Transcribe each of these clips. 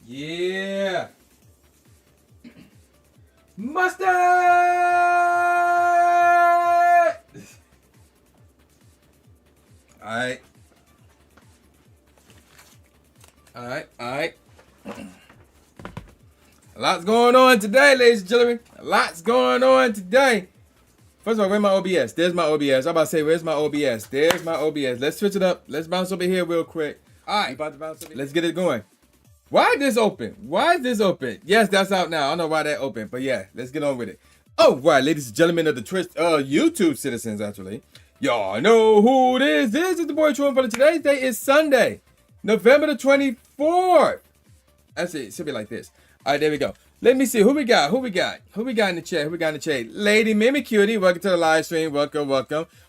Yeah. Mustard! Alright. Alright. A lot's going on today, ladies and gentlemen. A lot's going on today. First of all, where's my OBS? There's my OBS. I'm about to say, where's my OBS? There's my OBS. Let's switch it up. Let's bounce over here real quick. Alright. Let's get it going. Why is this open? Why is this open? Yes, that's out now. I don't know why that open, but yeah, let's get on with it. Oh, right, ladies and gentlemen of the YouTube citizens, actually. Y'all know who it is. This is the boy Tru Inferno. Today's day is Sunday, November the 24th. Actually, it should be like this. All right, there we go. Let me see who we got. Who we got in the chat? Lady Mimi Cutie, welcome to the live stream. Welcome.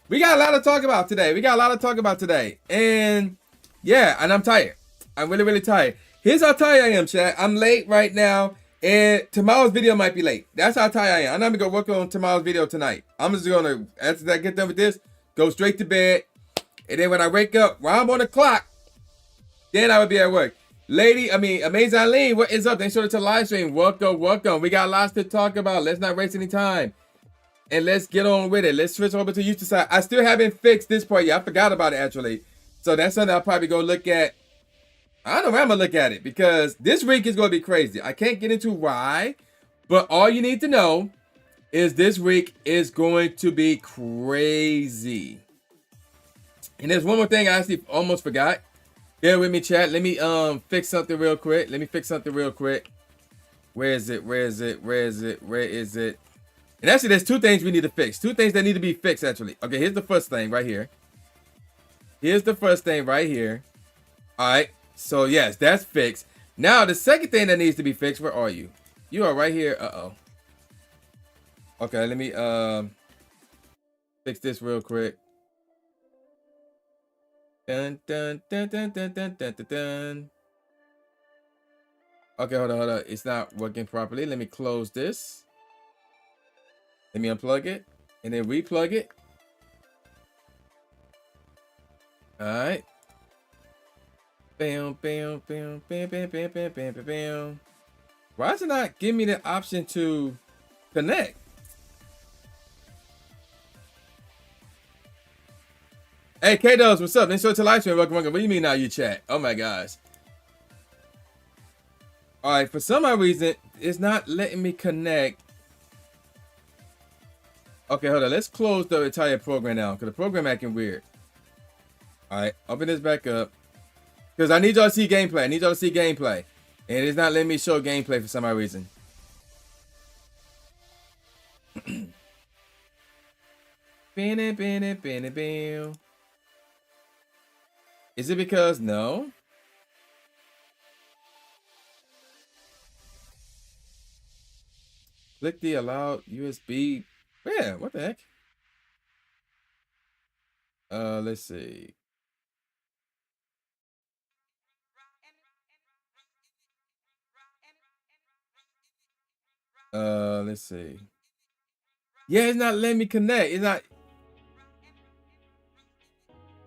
We got a lot to talk about today. And yeah, and I'm tired. I'm really tired. Here's how tired I am, chat. I'm late right now, and tomorrow's video might be late. That's how tired I am. I'm not gonna work on tomorrow's video tonight. I'm just gonna, after I get done with this, go straight to bed, and then when I wake up, while I'm on the clock, then I will be at work. Amazing Eileen, what is up? Thanks for the live stream. Welcome. We got lots to talk about. Let's not waste any time, and let's get on with it. Let's switch over to YouTube side. I still haven't fixed this part yet. I forgot about it actually, so that's something I'll probably go look at. I don't know where I'm going to look at it because this week is going to be crazy. I can't get into why, but all you need to know is this week is going to be crazy. And there's one more thing I actually almost forgot. Bear with me, chat. Let me fix something real quick. Where is it? And actually, there's two things we need to fix. Two things that need to be fixed, actually. Okay, here's the first thing right here. All right. So yes, that's fixed. Now the second thing that needs to be fixed, where are you? You are right here. Okay, let me fix this real quick. Dun. Okay, hold on. It's not working properly. Let me close this. Let me unplug it and then replug it. All right. Bam. Why does it not give me the option to connect? Hey, K-Dubs, what's up? Thanks for the live stream. Welcome. What do you mean now you chat? Oh my gosh. All right, for some odd reason, it's not letting me connect. Okay, hold on. Let's close the entire program now because the program acting weird. All right, open this back up. Because I need y'all to see gameplay. And it's not letting me show gameplay for some odd reason. Is it because no? Click the allowed USB. Yeah, what the heck? Let's see. Let's see. Yeah, it's not letting me connect. It's not.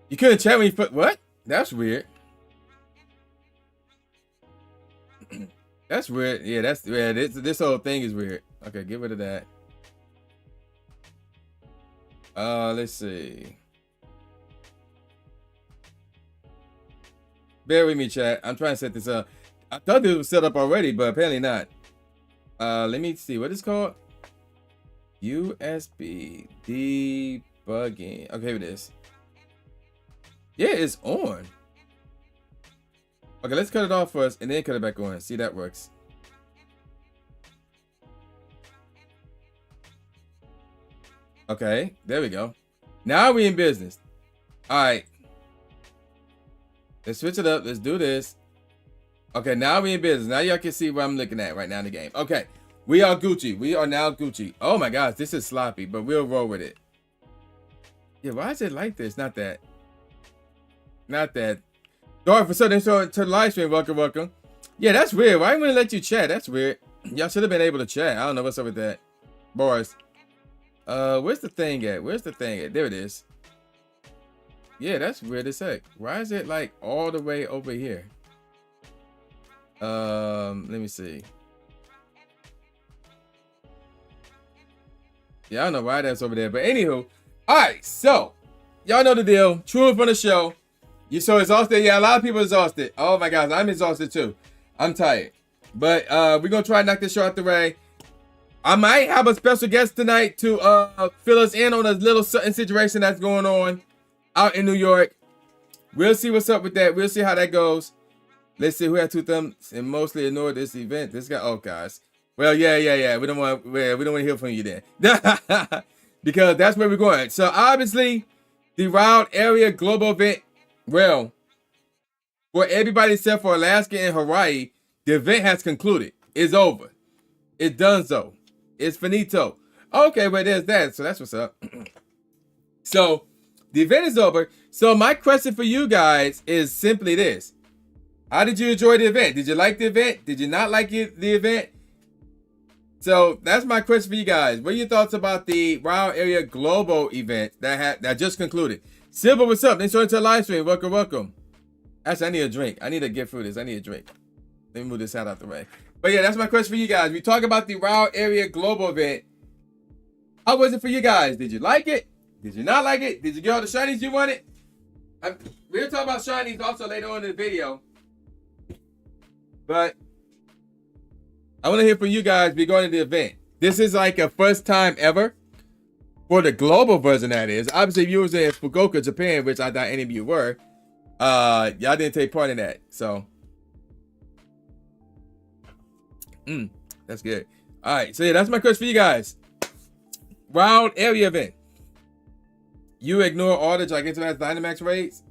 You couldn't chat when you put what? That's weird. That's weird. Yeah, that's weird. This whole thing is weird. Okay, get rid of that. Let's see. Bear with me, chat. I'm trying to set this up. I thought this was set up already, but apparently not. Let me see what it's called. USB debugging. Okay, here it is. Yeah, it's on. Okay, let's cut it off first and then cut it back on. See, that works. Okay, there we go. Now we in business. All right. Let's switch it up. Let's do this. Okay, now we in business. Now y'all can see what I'm looking at right now in the game. Okay, we are Gucci. We are now Gucci. Oh my gosh, this is sloppy, but we'll roll with it. Yeah, why is it like this? Not that. Sorry for sudden to the live stream. Welcome. Yeah, that's weird. Why wouldn't let you chat? That's weird. Y'all should have been able to chat. I don't know what's up with that. Boys. Where's the thing at? There it is. Yeah, that's weird as heck. Why is it like all the way over here? Let me see. Yeah, I don't know why that's over there, but anywho. All right, so y'all know the deal. Tru Inferno Show. You so exhausted? Yeah, a lot of people exhausted. Oh my gosh, I'm exhausted too. I'm tired. But we're gonna try to knock this show out the way. I might have a special guest tonight to fill us in on a little certain situation that's going on out in New York. We'll see what's up with that. We'll see how that goes. Let's see who had two thumbs and mostly ignored this event. This guy, oh guys. Well, yeah. We don't want to hear from you then. Because that's where we're going. So obviously, the Wild Area Global Event, well, for everybody except for Alaska and Hawaii, the event has concluded. It's over. It's done so. It's finito. Okay, well, there's that. So that's what's up. So the event is over. So my question for you guys is simply this. How did you enjoy the event? Did you like the event? Did you not like the event? So that's my question for you guys. What are your thoughts about the Wild Area Global event that just concluded? Silver, what's up? Thanks for joining the live stream. Welcome. Actually, I need a drink. I need to get through this. I need a drink. Let me move this out the way. But yeah, that's my question for you guys. We talk about the Wild Area Global event. How was it for you guys? Did you like it? Did you not like it? Did you get all the shinies you wanted? We'll talk about shinies also later on in the video. But I want to hear from you guys regarding the event. This is like a first time ever for the global version, that is. Obviously, if you was in Fukuoka, Japan, which I doubt any of you were, y'all didn't take part in that. So, that's good. All right, so yeah, that's my question for you guys. Wild Area event. You ignore all the Gigantamax Dynamax raids.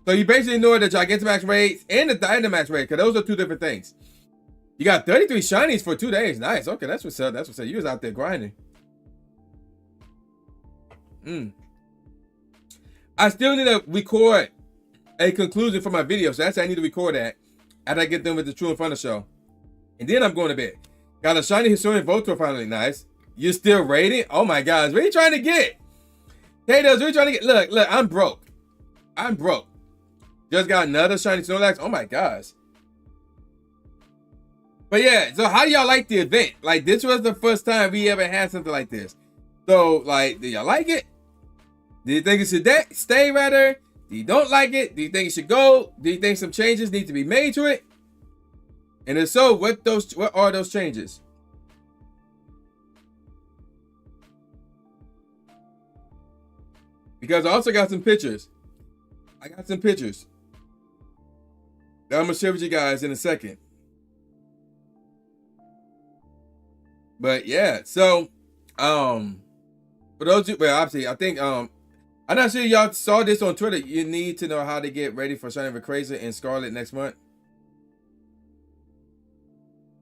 So you basically ignore the Gigantamax raids and the Dynamax raid, because those are two different things. You got 33 shinies for 2 days. Nice. Okay, that's what's up. That's what's up. You was out there grinding. I still need to record a conclusion for my video. So that's I need to record that after I get done with the Tru Inferno Show. And then I'm going to bed. Got a shiny Historian Voltor finally. Nice. You're still raiding? Oh my gosh. What are you trying to get? Haters, what are you trying to get? Look, I'm broke. Just got another shiny Snorlax. Oh my gosh. But yeah, so how do y'all like the event? Like, this was the first time we ever had something like this. So, like, do y'all like it? Do you think it should stay rather? Do you don't like it? Do you think it should go? Do you think some changes need to be made to it? And if so, what are those changes? Because I also got some pictures. I got some pictures that I'm gonna share with you guys in a second. But yeah, so for those who, well, obviously, I think I'm not sure y'all saw this on Twitter. You need to know how to get ready for Shining Rayquaza and Scarlet next month.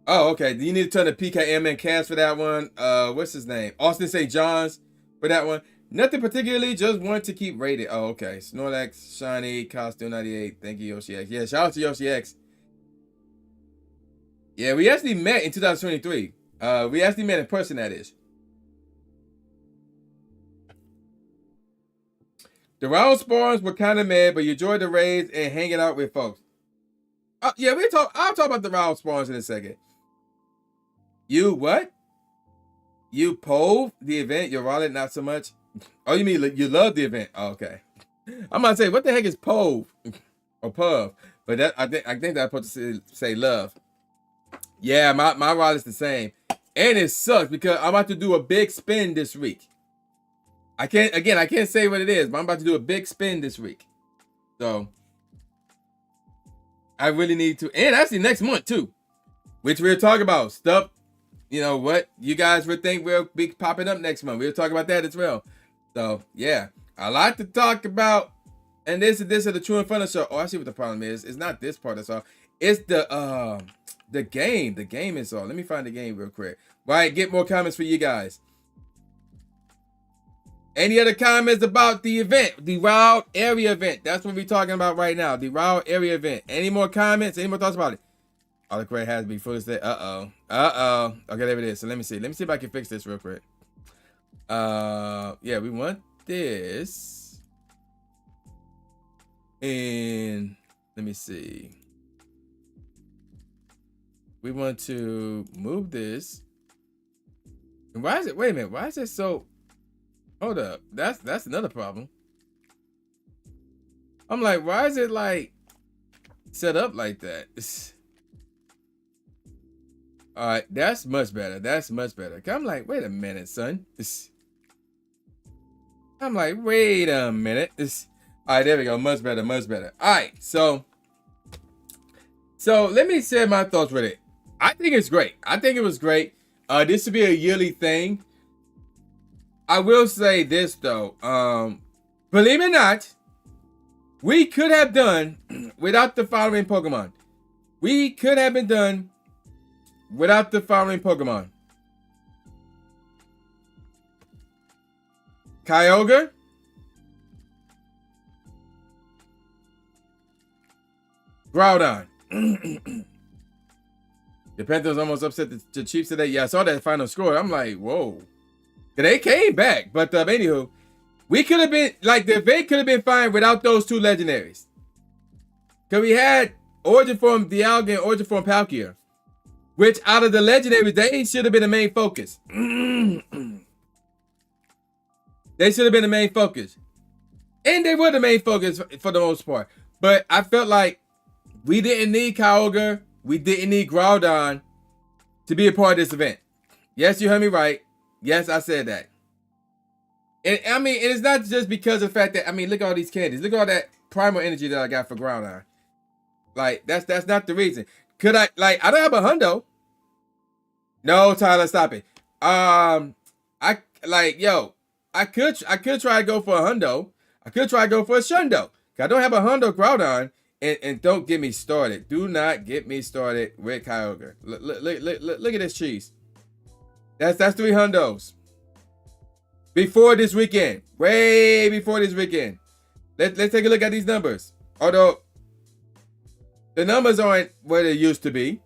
Oh, okay. You need to turn the PKM and cast for that one. What's his name? Austin St. John's for that one. Nothing particularly, just want to keep rated. Oh, okay. Snorlax, Shiny, Costume 98. Thank you, Yoshi X. Yeah, shout out to Yoshi X. Yeah, we actually met in 2023. We actually met in person, that is. The round spawns were kind of mad, but you enjoyed the raids and hanging out with folks. Yeah, I'll talk about the round spawns in a second. You what? You pove the event, your wallet not so much. Oh, you mean you love the event? Oh, okay. I'm about to say, what the heck is pove or pub? But that I think that's supposed to say love. Yeah, my wallet's the same. And it sucks because I'm about to do a big spin this week. I can't say what it is, but I'm about to do a big spin this week. So I really need to, and actually next month too, which we'll talk about stuff. You know what you guys would think will be popping up next month. We'll talk about that as well. So yeah, a lot to talk about. And this is the Tru Inferno Show. Oh, I see what the problem is. It's not this part that's all. It's the game. The game is all. Let me find the game real quick. Right, get more comments for you guys. Any other comments about the event, the Wild Area event? That's what we're talking about right now, the Wild Area event. Any more comments? Any more thoughts about it? Oh, the crate has to be fully set. Okay, there it is. So let me see if I can fix this real quick. Yeah, we want this, and let me see. we want to move this. And why is it? Wait a minute. Why is it so? Hold up. That's another problem. I'm like, why is it like set up like that? All right, that's much better. That's much better. I'm like, wait a minute, son. I'm like, wait a minute. All right, there we go. Much better, much better. All right, so let me share my thoughts with it. I think it's great. I think it was great. This should be a yearly thing. I will say this though. Believe it or not, we could have done without the following Pokemon. We could have been done without the following Pokemon. Kyogre. Groudon. The Panthers almost upset the Chiefs today. Yeah, I saw that final score. I'm like, whoa. They came back. But anywho, we could have been, like, the event could have been fine without those two legendaries. Because we had Origin Form Dialga and Origin Form Palkia. Which, out of the legendaries, they should have been the main focus. They should have been the main focus. And they were the main focus for the most part. But I felt like we didn't need Kyogre. We didn't need Groudon to be a part of this event. Yes, you heard me right. Yes, I said that. And I mean, it's not just because of the fact that, I mean, look at all these candies. Look at all that primal energy that I got for Groudon. Like, that's not the reason. Could I, like, I don't have a hundo. No, Tyler, stop it. I could try to go for a hundo. I could try to go for a shundo. I don't have a hundo Groudon. And don't get me started. Do not get me started with Kyogre. Look at this cheese. That's 3 hundos. Before this weekend. Way before this weekend. Let's take a look at these numbers. Although the numbers aren't what they used to be.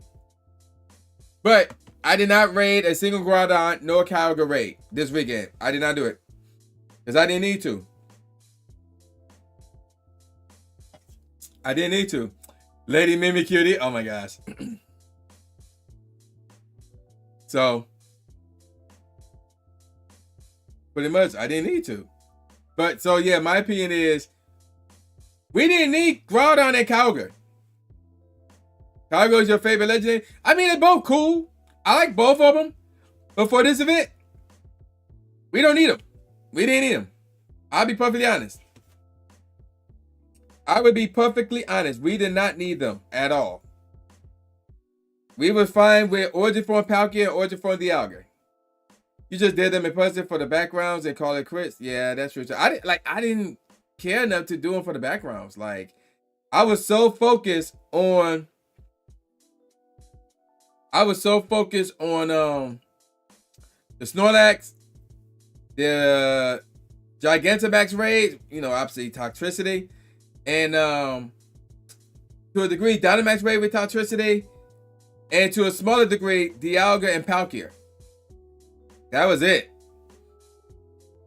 But I did not raid a single Groudon nor Kyogre raid this weekend. I did not do it. Because I didn't need to. I didn't need to. Lady Mimi Cutie. Oh my gosh. So, pretty much, I didn't need to. But, so yeah, my opinion is, we didn't need Groudon and Kyogre. Kyogre is your favorite legendary? I mean, they're both cool. I like both of them. But for this event, we don't need them. We didn't need them. I'll be perfectly honest. I would be perfectly honest. We did not need them at all. We was fine with Origin Form Palkia and Origin Form Dialga. You just did them in person for the backgrounds and call it crits. Yeah, that's true. I didn't care enough to do them for the backgrounds. Like, I was so focused on the Snorlax, the Gigantamax raid, you know, obviously Toxtricity. And to a degree, Dynamax raid with Toxtricity. And to a smaller degree, Dialga and Palkia. That was it.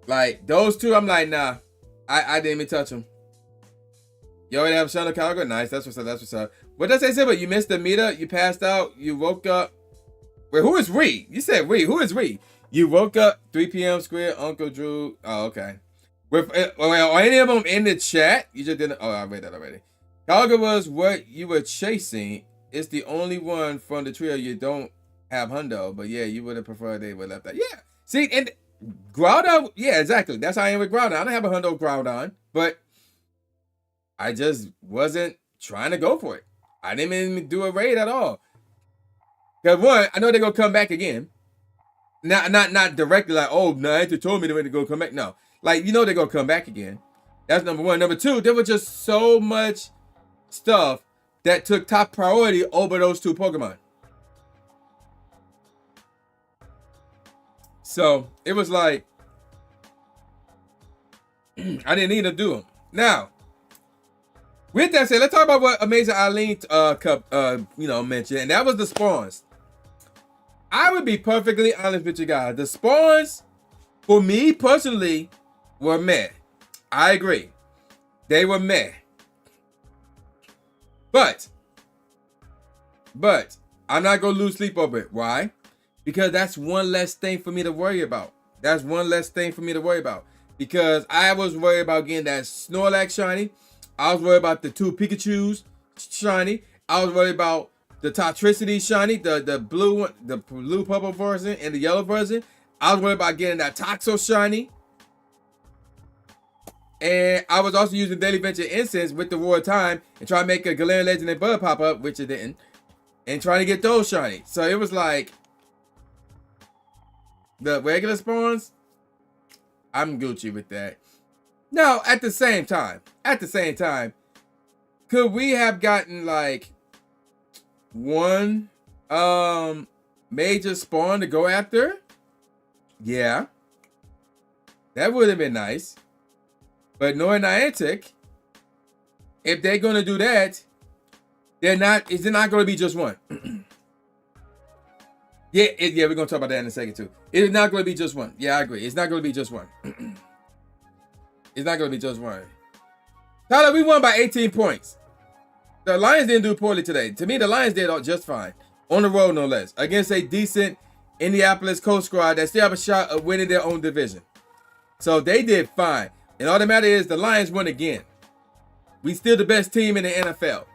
Like, those two, I'm like, nah. I didn't even touch them. You already have Shadow Kyogre? Nice, that's what's up, that's what's up. What does they say about you missed the meter? You passed out, you woke up. Wait, who is Ree? You said Ree. Who is Ree? You woke up 3 p.m. square, Uncle Drew. Oh, okay. With are any of them in the chat? You just didn't. Oh, I read that already. Kyogre was what you were chasing. It's the only one from the trio you don't have hundo. But yeah, you would have preferred they would have left that. Yeah. See, and Groudon. Yeah, exactly. That's how I am with Groudon. I don't have a hundo Groudon, but I just wasn't trying to go for it. I didn't even do a raid at all. Cause one, I know they're gonna come back again. Not directly like, oh, no, you told me they're gonna come back. No. Like, you know they're going to come back again. That's number one. Number two, there was just so much stuff that took top priority over those two Pokemon. So, it was like, I didn't need to do them. Now, with that said, let's talk about what Amazing Eileen mentioned. And that was the spawns. I would be perfectly honest with you guys. The spawns, for me personally, were meh. I agree. They were meh. But I'm not gonna lose sleep over it. Why? Because that's one less thing for me to worry about. That's one less thing for me to worry about. Because I was worried about getting that Snorlax shiny. I was worried about the 2 Pikachus shiny. I was worried about the Toxtricity shiny, the blue one, the blue purple version and the yellow version. I was worried about getting that Toxel shiny. And I was also using Daily Venture Incense with the War of Time and trying to make a Galarian Legendary Bud pop up, which it didn't. And trying to get those shiny. So it was like the regular spawns, I'm Gucci with that. Now, at the same time, could we have gotten like one major spawn to go after? Yeah. That would have been nice. But knowing Niantic, if they're gonna do that, it's not gonna be just one. Yeah, we're gonna talk about that in a second too. It's not gonna be just one. Yeah, I agree. It's not gonna be just one. It's not gonna be just one. Tyler, we won by 18 points. The Lions didn't do poorly today. To me, the Lions did just fine. On the road, no less. Against a decent Indianapolis Colts squad that still have a shot of winning their own division. So they did fine. And all that matter is the Lions won again. We still the best team in the NFL.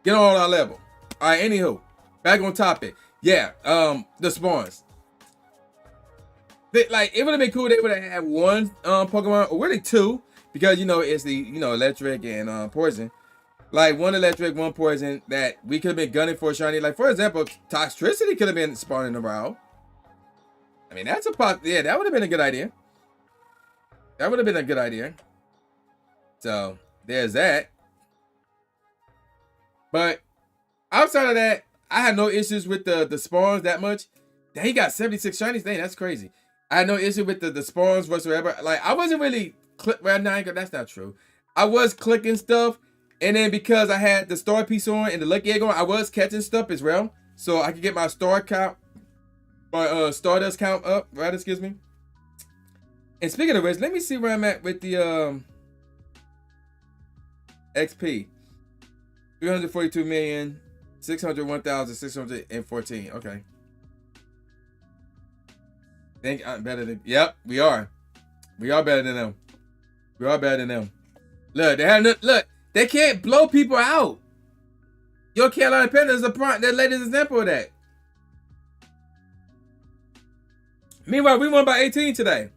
Get on our level. All right, anywho. Back on topic. Yeah, the spawns. It would have been cool if they would have had one Pokemon, or really 2, because it's the electric and poison. Like one electric, one poison that we could have been gunning for shiny. Like for example, Toxtricity could have been spawning around. I mean, that's a pop. Yeah, that would have been a good idea. That would have been a good idea. So there's that. But outside of that, I had no issues with the spawns that much. Dang, he got 76 shinies. Dang, that's crazy. I had no issue with the spawns whatsoever. Like, I wasn't really that's not true. I was clicking stuff, and then because I had the star piece on and the lucky egg on, I was catching stuff as well. So I could get my star count, my Stardust count up, right? Excuse me. And speaking of which, let me see where I'm at with the XP. 342,601,614. Okay. Think I'm better than. Yep, we are. We are better than them. We are better than them. Look, they can't blow people out. Your Carolina Panthers is the latest example of that. Meanwhile, we won by 18 today.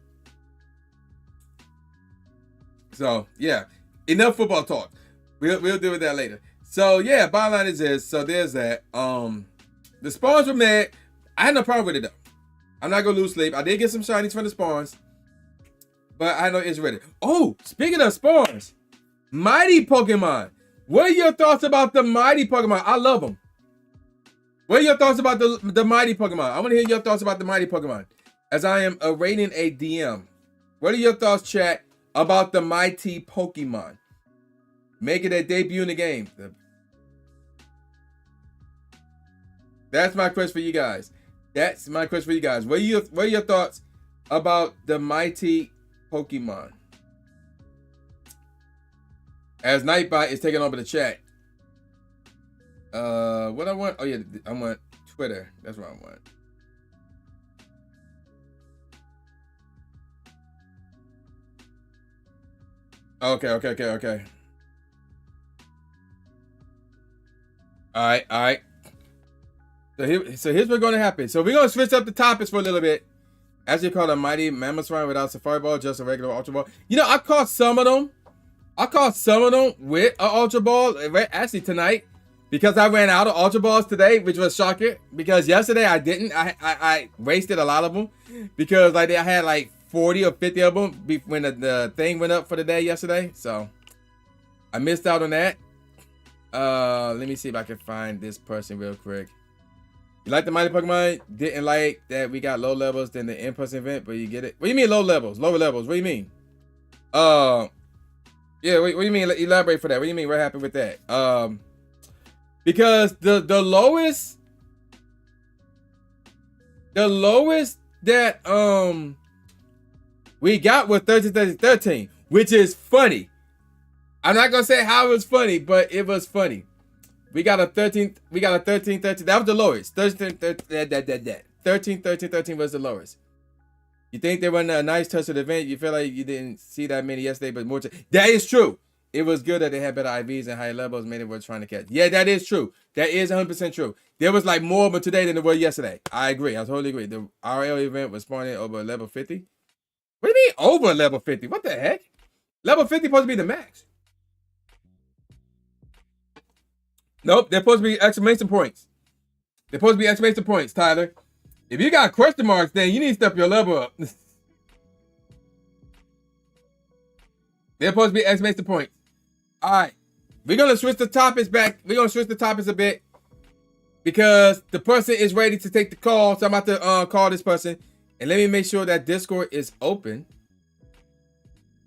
So yeah, enough football talk. We'll deal with that later. So yeah, bottom line is this. So there's that. The spawns were mad. I had no problem with it though. I'm not gonna lose sleep. I did get some shinies from the spawns, but I know it's ready. Oh, speaking of spawns, mighty Pokemon. What are your thoughts about the mighty Pokemon? I love them. What are your thoughts about the mighty Pokemon? I want to hear your thoughts about the mighty Pokemon, as I am rating a DM. What are your thoughts, chat, about the mighty Pokemon making their debut in the game? That's my question for you guys. That's my question for you guys. What are your thoughts about the mighty Pokemon? As Nightbot is taking over the chat. What I want? Oh yeah, I want Twitter. That's what I want. Okay. All right. So here's what's going to happen. So we're going to switch up the topics for a little bit. As you call a mighty Mammoth's without Safari Ball, just a regular Ultra Ball. I caught some of them. With an Ultra Ball. Actually tonight, because I ran out of Ultra Balls today, which was shocking. Because yesterday I didn't. I wasted a lot of them. Because I had like 40 or 50 of them when the thing went up for the day yesterday. So I missed out on that. Let me see if I can find this person real quick. You like the mighty Pokemon? Didn't like that we got low levels than the in-person event, but you get it. What do you mean low levels? Lower levels? What do you mean? Yeah. What do you mean? Elaborate for that. What do you mean? What happened with that? Because the lowest that we got was 13, which is funny. I'm not gonna say how it was funny, but it was funny. We got a 13. We got a 13, 13. That was the lowest. 13, 13, 13, 13, 13 was the lowest. You think they were a nice touch of the event? You feel like you didn't see that many yesterday, but more. That is true. It was good that they had better IVs and higher levels, made it worth trying to catch. Yeah, that is true. That is 100% true. There was like more of today than there was yesterday. I agree. I totally agree. The RL event was spawning over level 50. What do you mean over level 50? What the heck? Level 50 supposed to be the max. Nope, they're supposed to be exclamation points. They're supposed to be exclamation points, Tyler. If you got question marks, then you need to step your level up. They're supposed to be exclamation points. All right, we're gonna switch the topics back. We're gonna switch the topics a bit because the person is ready to take the call. So I'm about to call this person, and let me make sure that Discord is open.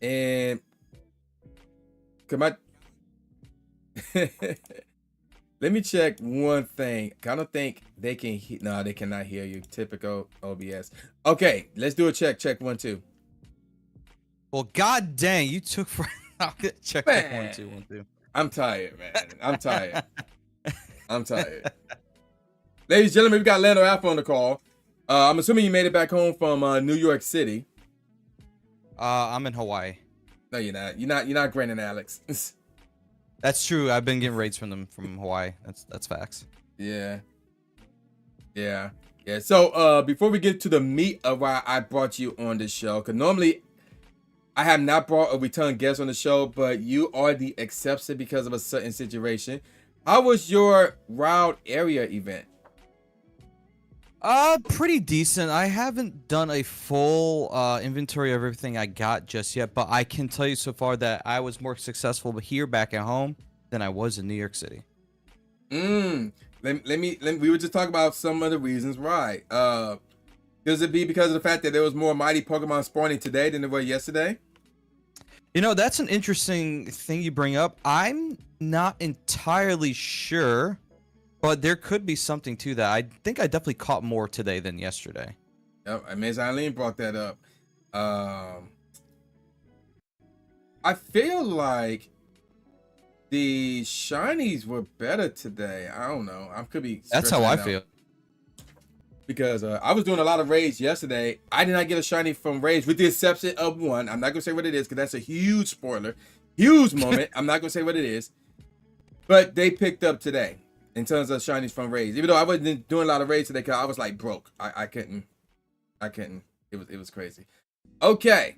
And come on. Let me check one thing. I don't think they can. No, they cannot hear you. Typical OBS. Okay, let's do a check. Check 1 2. Well, god dang, you took for. I'll get check 1 2 1 2. I'm tired, man. I'm tired. I'm tired. Ladies and gentlemen, we got Lando Alpha on the call. I'm assuming you made it back home from New York City. I'm in Hawaii. No, you're not. You're not Brandon Alex. That's true. I've been getting raids from them from Hawaii. That's facts. Yeah. So before we get to the meat of why I brought you on this show, because normally I have not brought a return guest on the show, but you are the exception because of a certain situation. How was your wild area event? Pretty decent. I haven't done a full inventory of everything I got just yet, but I can tell you so far that I was more successful here back at home than I was in New York City. We were just talking about some of the reasons why. Does it be because of the fact that there was more mighty Pokemon spawning today than there were yesterday? You know, that's an interesting thing you bring up. I'm not entirely sure. But there could be something to that. I think I definitely caught more today than yesterday. Yep, Ms. Eileen brought that up. I feel like the shinies were better today. I don't know. I could be. That's how I feel. Because I was doing a lot of raids yesterday. I did not get a shiny from raids, with the exception of one. I'm not gonna say what it is because that's a huge spoiler, huge moment. I'm not gonna say what it is, but they picked up today. In terms of shinies from raids, even though I wasn't doing a lot of raids today, cause I was like broke. I couldn't. It was crazy. Okay,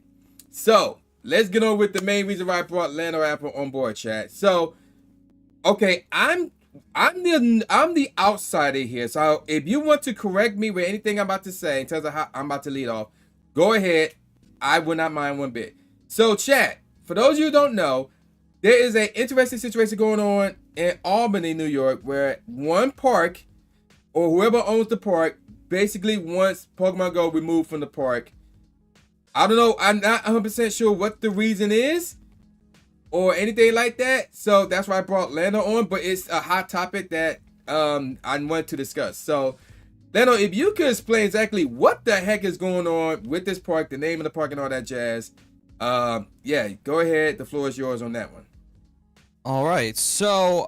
so let's get on with the main reason why I brought Lando Apple on board, chat. So, okay, I'm the outsider here. So if you want to correct me with anything I'm about to say in terms of how I'm about to lead off, go ahead. I will not mind one bit. So, chat, for those of you who don't know, there is an interesting situation going on in Albany, New York, where one park, or whoever owns the park, basically wants Pokemon Go removed from the park. I don't know. I'm not 100% sure what the reason is or anything like that. So that's why I brought Lando on. But it's a hot topic that I wanted to discuss. So, Lando, if you could explain exactly what the heck is going on with this park, the name of the park and all that jazz. Yeah, go ahead. The floor is yours on that one. All right, so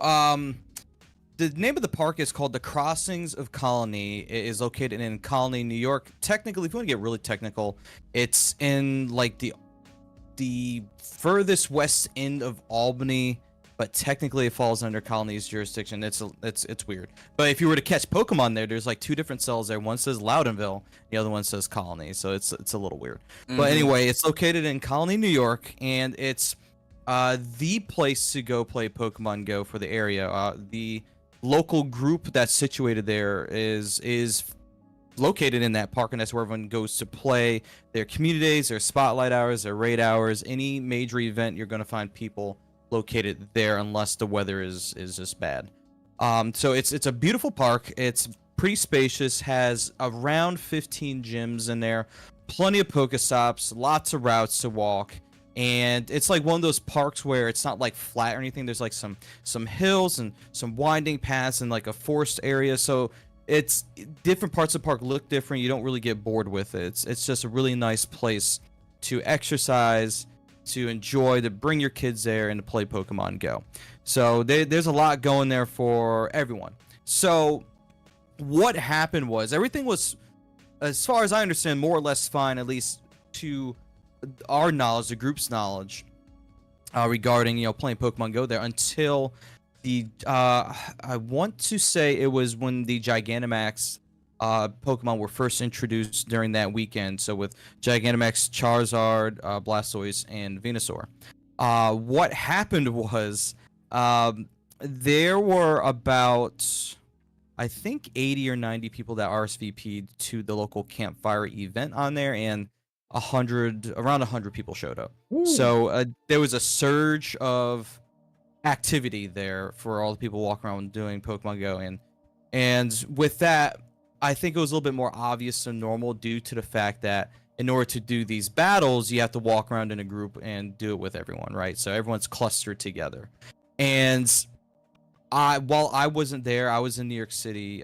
the name of the park is called the Crossings of Colony. It is located in Colony, New York. Technically, if you want to get really technical, it's in like the furthest west end of Albany, but technically it falls under Colony's jurisdiction. It's weird. But if you were to catch Pokemon there's like two different cells there. One says Loudonville, the other one says Colony. So it's a little weird. Mm-hmm. But anyway, it's located in Colony, New York, and it's the place to go play Pokemon Go for the area. The local group that's situated there is located in that park, and that's where everyone goes to play their community days, their spotlight hours, their raid hours. Any major event, you're going to find people located there unless the weather is just bad. So it's a beautiful park. It's pretty spacious, has around 15 gyms in there, plenty of Pokestops, lots of routes to walk. And it's like one of those parks where it's not like flat or anything. There's like some hills and some winding paths and like a forest area. So it's different parts of the park look different. You don't really get bored with it. It's just a really nice place to exercise, to enjoy, to bring your kids there and to play Pokemon Go. So there's a lot going there for everyone. So what happened was everything was, as far as I understand, more or less fine, at least to our knowledge, the group's knowledge, regarding, you know, playing Pokemon Go there, until the I want to say it was when the Gigantamax Pokemon were first introduced during that weekend. So with Gigantamax, Charizard, Blastoise, and Venusaur. What happened was there were about, I think, 80 or 90 people that RSVP'd to the local campfire event on there, and around 100 people showed up. Ooh. So there was a surge of activity there for all the people walking around doing Pokemon Go, and with that, I think it was a little bit more obvious than normal due to the fact that in order to do these battles, you have to walk around in a group and do it with everyone, right? So everyone's clustered together. And while I wasn't there, I was in New York City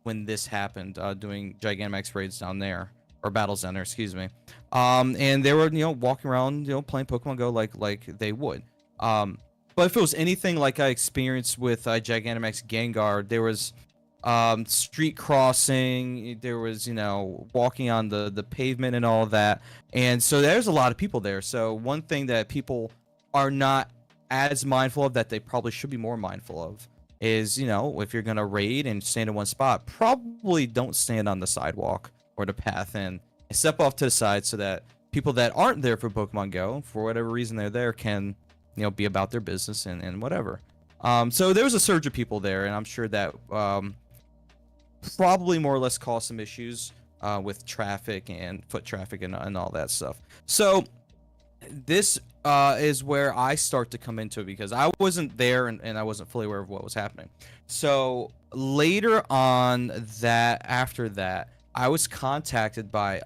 when this happened, doing Gigantamax raids down there, or battles down there, excuse me. And they were, you know, walking around, you know, playing Pokemon Go like they would. But if it was anything like I experienced with Gigantamax Gengar, there was street crossing, there was, you know, walking on the pavement and all of that. And so there's a lot of people there. So one thing that people are not as mindful of, that they probably should be more mindful of, is, you know, if you're gonna raid and stand in one spot, probably don't stand on the sidewalk or the path, and step off to the side so that people that aren't there for Pokemon Go, for whatever reason they're there, can, you know, be about their business and whatever. So there was a surge of people there, and I'm sure that probably more or less caused some issues with traffic and foot traffic and all that stuff. So this is where I start to come into it, because I wasn't there and I wasn't fully aware of what was happening. So later on, after that, I was contacted by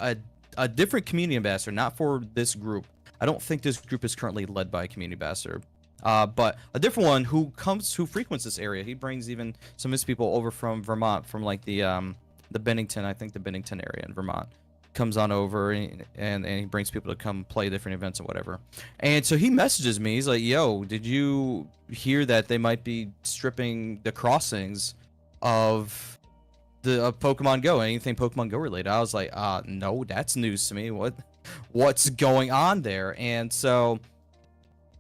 a different community ambassador, not for this group. I don't think this group is currently led by a community ambassador, but a different one who frequents this area. He brings even some of his people over from Vermont, from like the Bennington, I think the Bennington area in Vermont. Comes on over and he brings people to come play different events and whatever. And so he messages me. He's like, "Yo, did you hear that they might be stripping the crossings of Pokemon Go, anything Pokemon Go related?" I was like, no, that's news to me. What's going on there? And so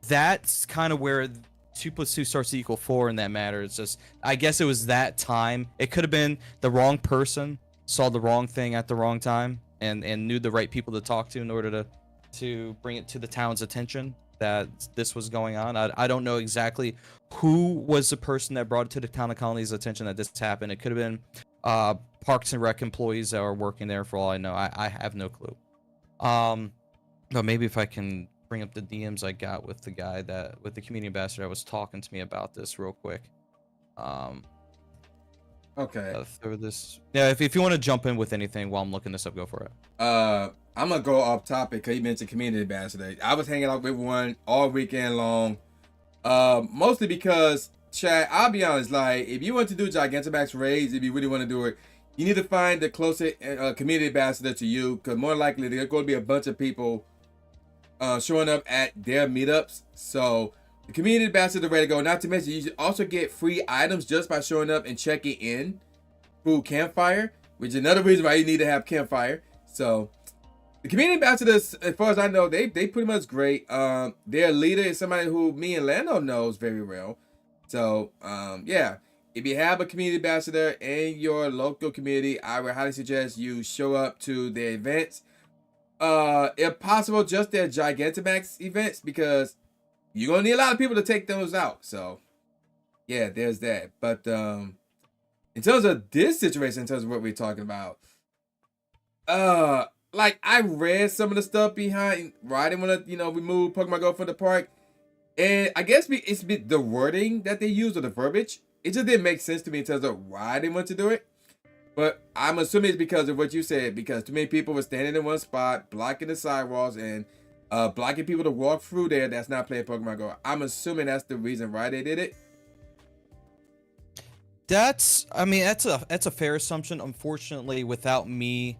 that's kind of where 2 + 2 starts to equal 4 in that matter. It's just, I guess it was that time. It could have been the wrong person saw the wrong thing at the wrong time and knew the right people to talk to in order to bring it to the town's attention that this was going on. I don't know exactly who was the person that brought it to the town of Colony's attention that this happened. It could have been Parks and Rec employees that were working there, for all I know. I have no clue. But maybe if I can bring up the DMs I got with the guy with the community ambassador that was talking to me about this real quick. Okay. Through this. Yeah, if you want to jump in with anything while I'm looking this up, go for it. I'm gonna go off topic because you mentioned community ambassador. I was hanging out with one all weekend long. Mostly because, Chad, I'll be honest, like, if you want to do Gigantamax raids, if you really want to do it, you need to find the closest community ambassador to you, because more likely there's going to be a bunch of people showing up at their meetups. So the community ambassador ready to go. Not to mention, you should also get free items just by showing up and checking in through Campfire, which is another reason why you need to have Campfire. So the community ambassadors, as far as I know, they pretty much great. Their leader is somebody who me and Lando knows very well. So yeah, if you have a community ambassador in your local community, I would highly suggest you show up to their events. If possible, just their Gigantamax events, because you're gonna need a lot of people to take those out. So yeah, there's that. But in terms of this situation, in terms of what we're talking about, like, I read some of the stuff behind why they want to, remove Pokemon Go from the park, and I guess it's the wording that they use, or the verbiage. It just didn't make sense to me in terms of why they want to do it. But I'm assuming it's because of what you said, because too many people were standing in one spot, blocking the sidewalks, and blocking people to walk through there that's not playing Pokemon Go. I'm assuming that's the reason why they did it. That's a fair assumption. Unfortunately, without me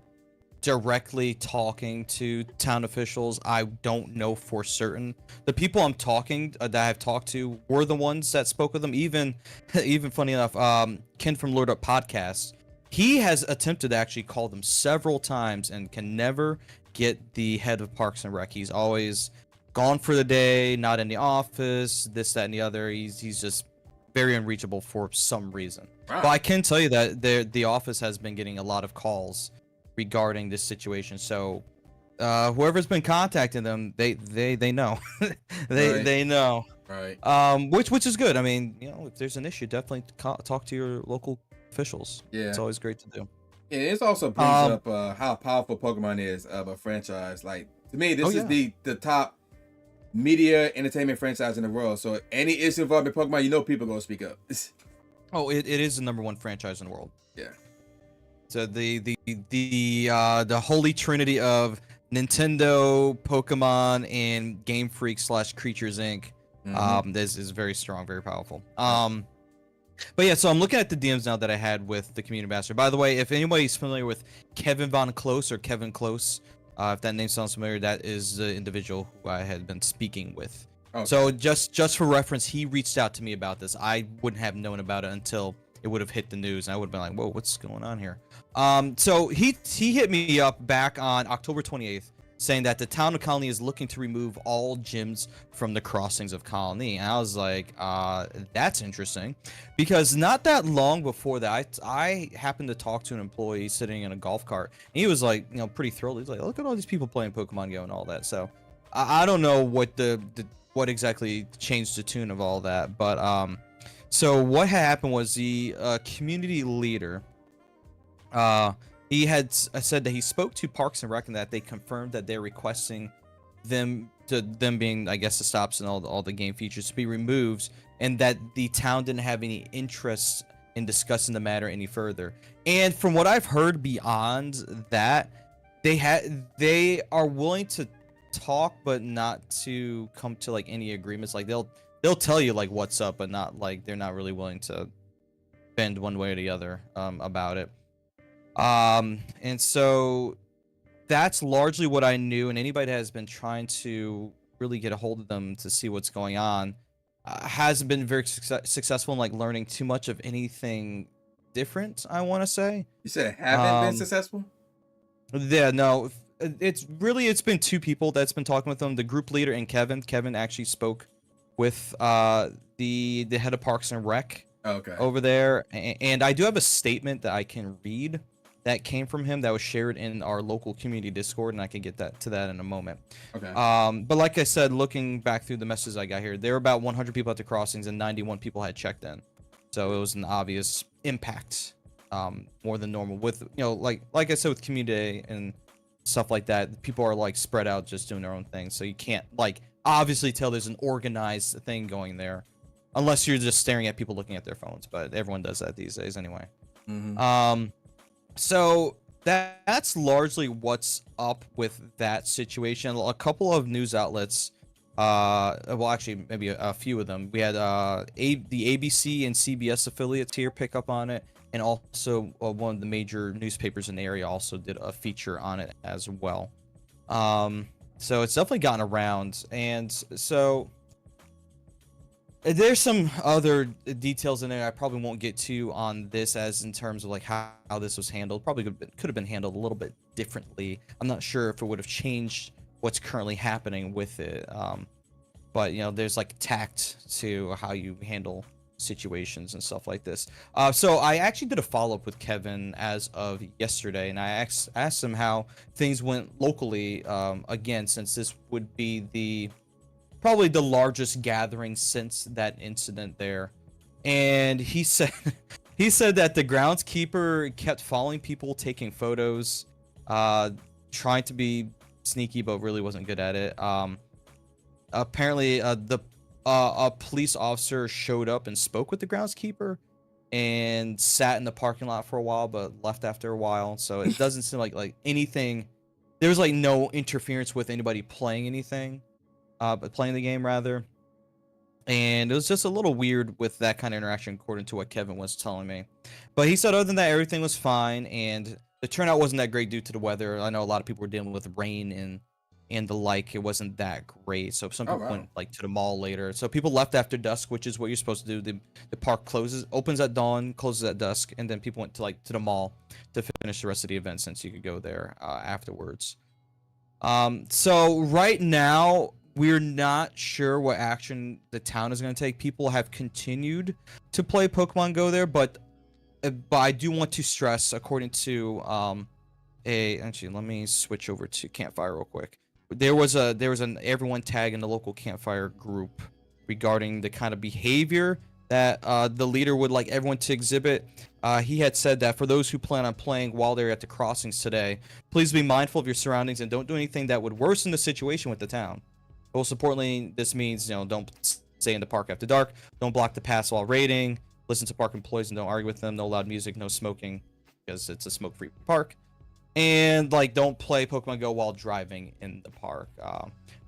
directly talking to town officials. I don't know for certain. The people I'm talking that I've talked to were the ones that spoke with them. Even funny enough, Ken from Lord Up Podcast, he has attempted to actually call them several times and can never get the head of Parks and Rec. He's always gone for the day, not in the office, this, that, and the other. He's just very unreachable for some reason. Wow. But I can tell you that the office has been getting a lot of calls regarding this situation. So whoever's been contacting them, they know. They know. Right. Which is good. I mean, if there's an issue, definitely talk to your local officials. Yeah. It's always great to do. And it also brings up how powerful Pokemon is of a franchise. Like, to me, this is the top media entertainment franchise in the world. So any issue involving Pokemon, people gonna speak up. Oh, it is the #1 franchise in the world. Yeah. So the holy trinity of Nintendo, Pokemon, and Game Freak / Creatures Inc. This is very strong, very powerful. But yeah, so I'm looking at the DMs now that I had with the community master. By the way, if anybody's familiar with Kevin Von Close or Kevin Close, if that name sounds familiar, that is the individual who I had been speaking with. Okay. So just for reference, he reached out to me about this. I wouldn't have known about it until it would have hit the news, and I would have been like, whoa, what's going on here? So he hit me up back on October 28th, saying that the town of Colony is looking to remove all gyms from the crossings of Colony. And I was like, that's interesting, because not that long before that, I happened to talk to an employee sitting in a golf cart, and he was like, pretty thrilled. He's like, look at all these people playing Pokemon Go and all that. So I don't know what exactly changed the tune of all that, but so what happened was the community leader, he had said that he spoke to Parks and Rec and that they confirmed that they're requesting them being, I guess, the stops and all the game features to be removed, and that the town didn't have any interest in discussing the matter any further. And from what I've heard beyond that, they are willing to talk, but not to come to like any agreements. Like they'll tell you like what's up, but not like they're not really willing to bend one way or the other about it. And so that's largely what I knew, and anybody that has been trying to really get a hold of them to see what's going on hasn't been very successful in like learning too much of anything different, I want to say. You said haven't been successful? Yeah, no, it's been two people that's been talking with them, the group leader and Kevin actually spoke with the head of Parks and Rec over there, and I do have a statement that I can read that came from him that was shared in our local community Discord, and I can get to that in a moment. Okay. But like I said, looking back through the messages I got here, there were about 100 people at the crossings, and 91 people had checked in, so it was an obvious impact, more than normal. With like I said, with community and stuff like that, people are like spread out, just doing their own thing, so you can't like obviously tell there's an organized thing going there, unless you're just staring at people looking at their phones. But everyone does that these days anyway. So that's largely what's up with that situation. A couple of news outlets, well, actually, maybe a few of them. We had the ABC and CBS affiliates here pick up on it, and also one of the major newspapers in the area also did a feature on it as well. So it's definitely gotten around, and so there's some other details in there I probably won't get to on this, as in terms of like how this was handled. Probably could have been handled a little bit differently. I'm not sure if it would have changed what's currently happening with it. But there's like tact to how you handle situations and stuff like this. So I actually did a follow-up with Kevin as of yesterday, and I asked him how things went locally, again, since this would be probably the largest gathering since that incident there. And he said that the groundskeeper kept following people, taking photos, trying to be sneaky, but really wasn't good at it. Apparently a police officer showed up and spoke with the groundskeeper and sat in the parking lot for a while, but left after a while. So it doesn't seem like anything, there was like no interference with anybody playing anything. But playing the game rather, and it was just a little weird with that kind of interaction, according to what Kevin was telling me. But he said other than that, everything was fine, and the turnout wasn't that great due to the weather. I know a lot of people were dealing with rain and the like. It wasn't that great, so some Oh people wow. went like to the mall later. So people left after dusk, which is what you're supposed to do. The park opens at dawn, closes at dusk, and then people went to the mall to finish the rest of the event since you could go there afterwards. So right now we're not sure what action the town is going to take. People have continued to play Pokemon Go there, but I do want to stress, according to actually let me switch over to Campfire real quick. There was an everyone tag in the local Campfire group regarding the kind of behavior that the leader would like everyone to exhibit. He had said that for those who plan on playing while they're at the crossings today, please be mindful of your surroundings and don't do anything that would worsen the situation with the town. Most importantly, this means, don't stay in the park after dark, don't block the paths while raiding, listen to park employees and don't argue with them, no loud music, no smoking, because it's a smoke-free park, and like don't play Pokemon Go while driving in the park.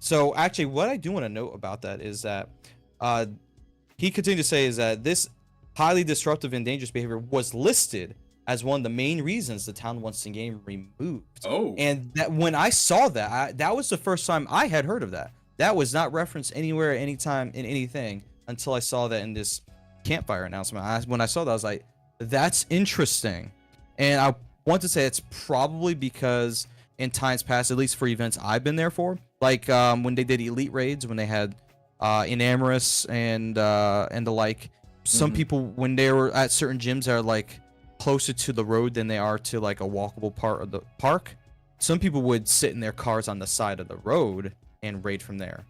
So actually, what I do want to note about that is that he continued to say is that this highly disruptive and dangerous behavior was listed as one of the main reasons the town wants the game removed. Oh. And that when I saw that, that was the first time I had heard of that. That was not referenced anywhere, anytime, in anything until I saw that in this Campfire announcement. When I saw that, I was like, that's interesting. And I want to say it's probably because in times past, at least for events I've been there for, like when they did Elite Raids, when they had Enamorous and the like, some people, when they were at certain gyms that are like closer to the road than they are to like a walkable part of the park, some people would sit in their cars on the side of the road and raid from there,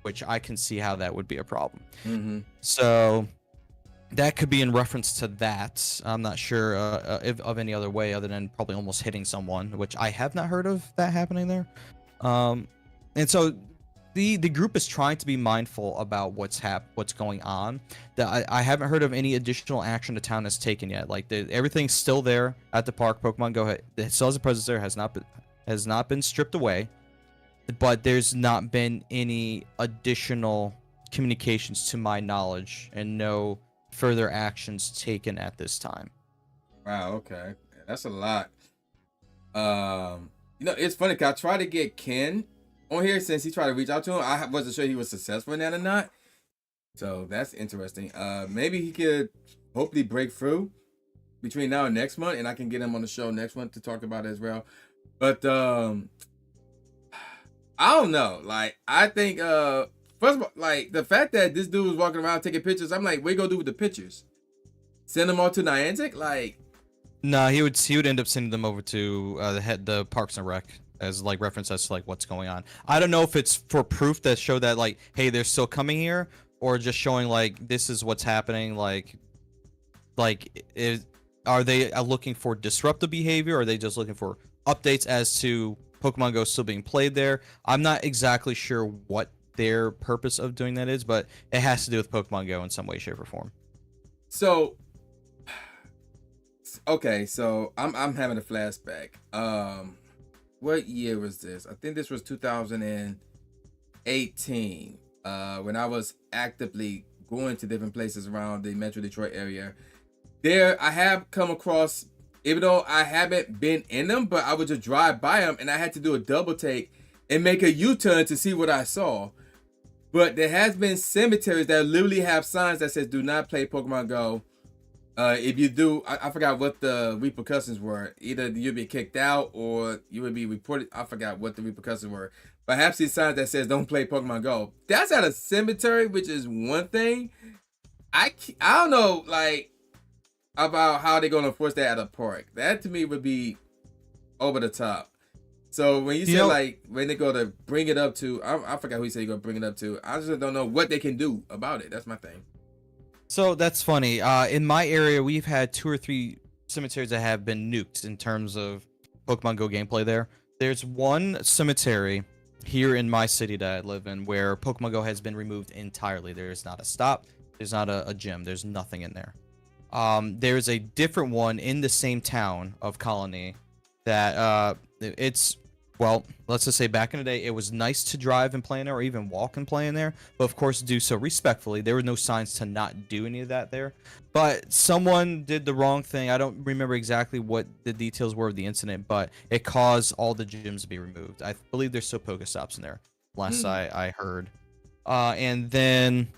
which I can see how that would be a problem. So that could be in reference to that. I'm not sure if of any other way other than probably almost hitting someone, which I have not heard of that happening there. And so the group is trying to be mindful about what's going on. That I haven't heard of any additional action the town has taken yet. Like everything's still there at the park. Pokemon Go still has a presence there, has not been stripped away, but there's not been any additional communications to my knowledge, and no further actions taken at this time. Wow. Okay, that's a lot. It's funny because I tried to get Ken on here since he tried to reach out to him. I wasn't sure he was successful in that or not. So that's interesting. Maybe he could hopefully break through between now and next month, and I can get him on the show next month to talk about it as well. But I don't know. Like, I think first of all, like the fact that this dude was walking around taking pictures, I'm like, what you gonna do with the pictures? Send them all to Niantic? Like, no, he would end up sending them over to the Parks and Rec as like reference as to like what's going on. I don't know if it's for proof that show that like, hey, they're still coming here, or just showing like this is what's happening. Are they looking for disruptive behavior, or are they just looking for updates as to Pokemon Go still being played there? I'm not exactly sure what their purpose of doing that is, but it has to do with Pokemon Go in some way, shape, or form. So, okay, so I'm having a flashback. What year was this? I think this was 2018. When I was actively going to different places around the Metro Detroit area. There, I have come across, even though I haven't been in them, but I would just drive by them, and I had to do a double take and make a U-turn to see what I saw. But there has been cemeteries that literally have signs that says "Do not play Pokemon Go." If you do, I forgot what the repercussions were. Either you'd be kicked out or you would be reported. I forgot what the repercussions were. But I have seen signs that says "Don't play Pokemon Go." That's at a cemetery, which is one thing. I don't know, like, about how they're going to enforce that at a park. That to me would be over the top. So when you say like when they go to bring it up to, I forgot who you said you're going to bring it up to. I just don't know what they can do about it. That's my thing. So that's funny. In my area, we've had 2 or 3 cemeteries that have been nuked in terms of Pokemon Go gameplay there. There's one cemetery here in my city that I live in where Pokemon Go has been removed entirely. There's not a stop. There's not a gym. There's nothing in there. There's a different one in the same town of Colony that it's Well, let's just say back in the day, it was nice to drive and play in there, or even walk and play in there, but of course do so respectfully. There were no signs to not do any of that there, but someone did the wrong thing. I don't remember exactly what the details were of the incident, but it caused all the gyms to be removed. I believe there's still Pokestops in there, last I heard. And then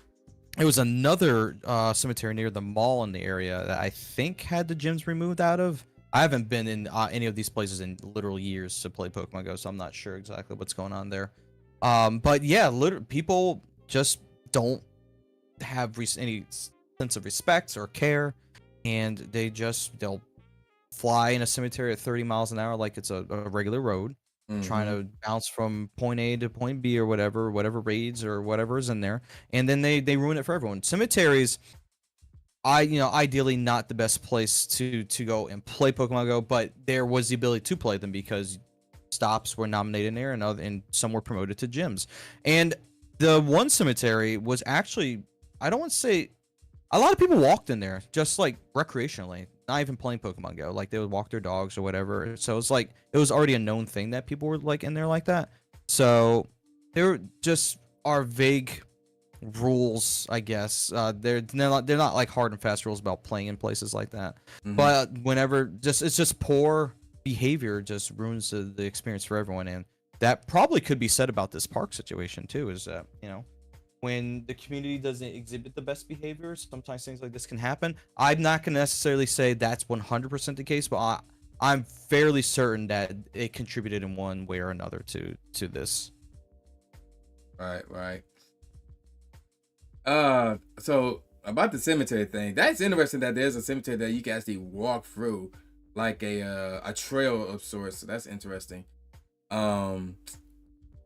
it was another cemetery near the mall in the area that I think had the gyms removed out of. I haven't been in any of these places in literal years to play Pokemon Go, so I'm not sure exactly what's going on there. But yeah, people just don't have any sense of respect or care, and they'll fly in a cemetery at 30 miles an hour like it's a regular road, trying to bounce from point A to point B or whatever raids or whatever is in there, and then they ruin it for everyone. Cemeteries, ideally not the best place to go and play Pokemon Go, but there was the ability to play them because stops were nominated in there, and some were promoted to gyms. And the one cemetery was actually, I don't want to say, a lot of people walked in there just like recreationally, not even playing Pokemon Go. Like they would walk their dogs or whatever. So it's like it was already a known thing that people were like in there like that. So there just are vague rules, I guess. They're not like hard and fast rules about playing in places like that. But whenever it's just poor behavior just ruins the experience for everyone, and that probably could be said about this park situation too. Is that when the community doesn't exhibit the best behavior, sometimes things like this can happen. I'm not going to necessarily say that's 100% the case, but I'm fairly certain that it contributed in one way or another to this. Right. So about the cemetery thing, that's interesting that there's a cemetery that you can actually walk through, like a trail of sorts. So that's interesting.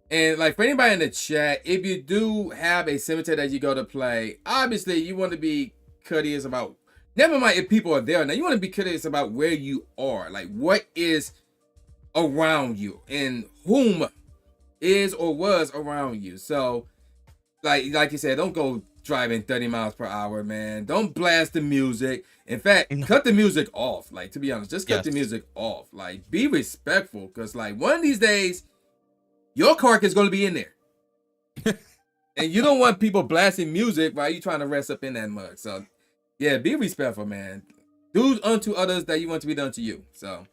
And like for anybody in the chat, if you do have a cemetery that you go to play, obviously you want to be courteous about. Never mind if people are there. Now you want to be courteous about where you are, like what is around you and whom is or was around you. So. Like you said, don't go driving 30 miles per hour, man. Don't blast the music. In fact, cut the music off. Like, to be honest, just cut the music off. Like, be respectful, because like one of these days, your car is going to be in there, and you don't want people blasting music while you trying to rest up in that mug. So, yeah, be respectful, man. Do unto others that you want to be done to you. So,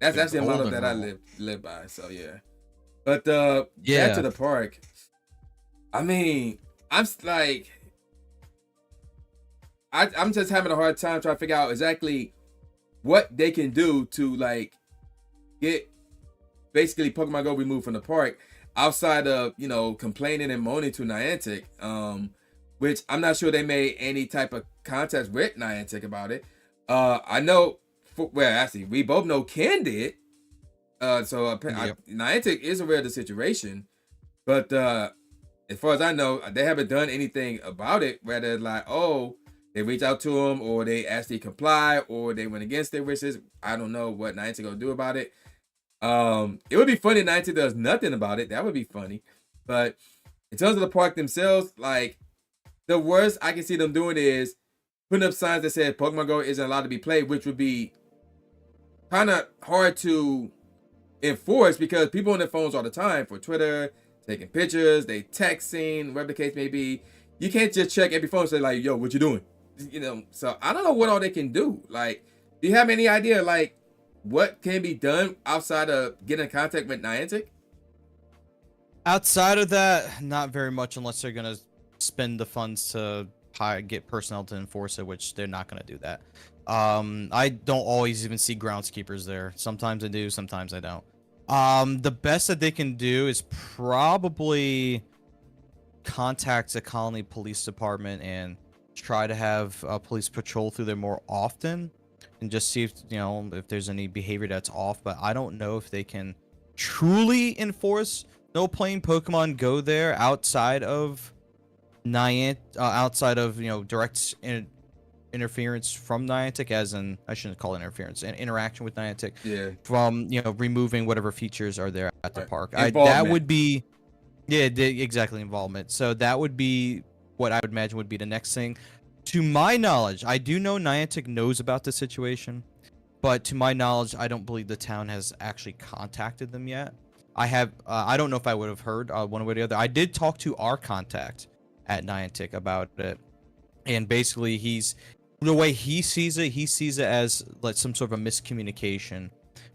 that's actually a motto that I live by. So yeah, but back to the park. I mean, I'm like, I'm just having a hard time trying to figure out exactly what they can do to like get basically Pokemon Go removed from the park outside of complaining and moaning to Niantic, which I'm not sure they made any type of contact with Niantic about it. I know, actually, we both know Ken did. Niantic is aware of the situation, but as far as I know, they haven't done anything about it. Whether like, they reach out to them, or they actually comply, or they went against their wishes. I don't know what Niantic gonna do about it. It would be funny if Niantic does nothing about it. That would be funny. But in terms of the park themselves, like the worst I can see them doing is putting up signs that said Pokemon Go isn't allowed to be played, which would be kind of hard to enforce because people on their phones all the time for Twitter, taking pictures, they texting, whatever the case may be. You can't just check every phone and say like, yo, what you doing? So I don't know what all they can do. Like, do you have any idea like what can be done outside of getting in contact with Niantic? Outside of that, not very much, unless they're gonna spend the funds to get personnel to enforce it, which they're not gonna do that. I don't always even see groundskeepers there. Sometimes I do, sometimes I don't. The best that they can do is probably contact the colony police department and try to have police patrol through there more often, and just see if there's any behavior that's off. But I don't know if they can truly enforce no playing Pokemon Go there outside of direct interference from Niantic, as in, I shouldn't call it interference, an interaction with Niantic. Yeah. From removing whatever features are there at the park. That would be, exactly, involvement. So that would be what I would imagine would be the next thing. To my knowledge, I do know Niantic knows about the situation, but to my knowledge, I don't believe the town has actually contacted them yet. I don't know if I would have heard one way or the other. I did talk to our contact at Niantic about it, and basically the way he sees it as like some sort of a miscommunication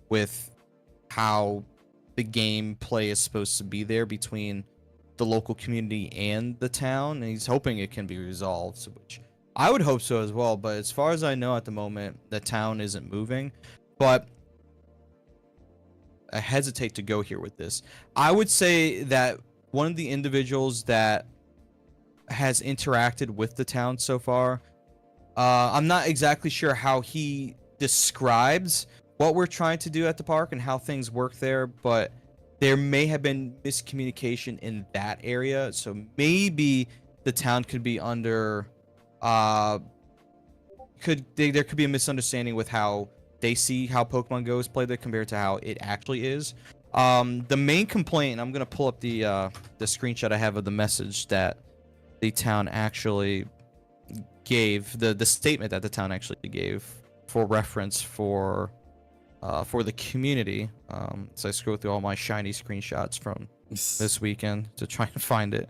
with how the gameplay is supposed to be there between the local community and the town, and he's hoping it can be resolved, which I would hope so as well. But as far as I know at the moment, the town isn't moving. But I hesitate to go here with this. I would say that one of the individuals that has interacted with the town so far, I'm not exactly sure how he describes what we're trying to do at the park and how things work there, but there may have been miscommunication in that area. So maybe the town could be under, there could be a misunderstanding with how they see how Pokemon Go is played there compared to how it actually is. The main complaint, I'm gonna pull up the screenshot I have of the message that the town actually gave, the statement that the town actually gave for reference for the community. So I scroll through all my shiny screenshots from this weekend to try and find it.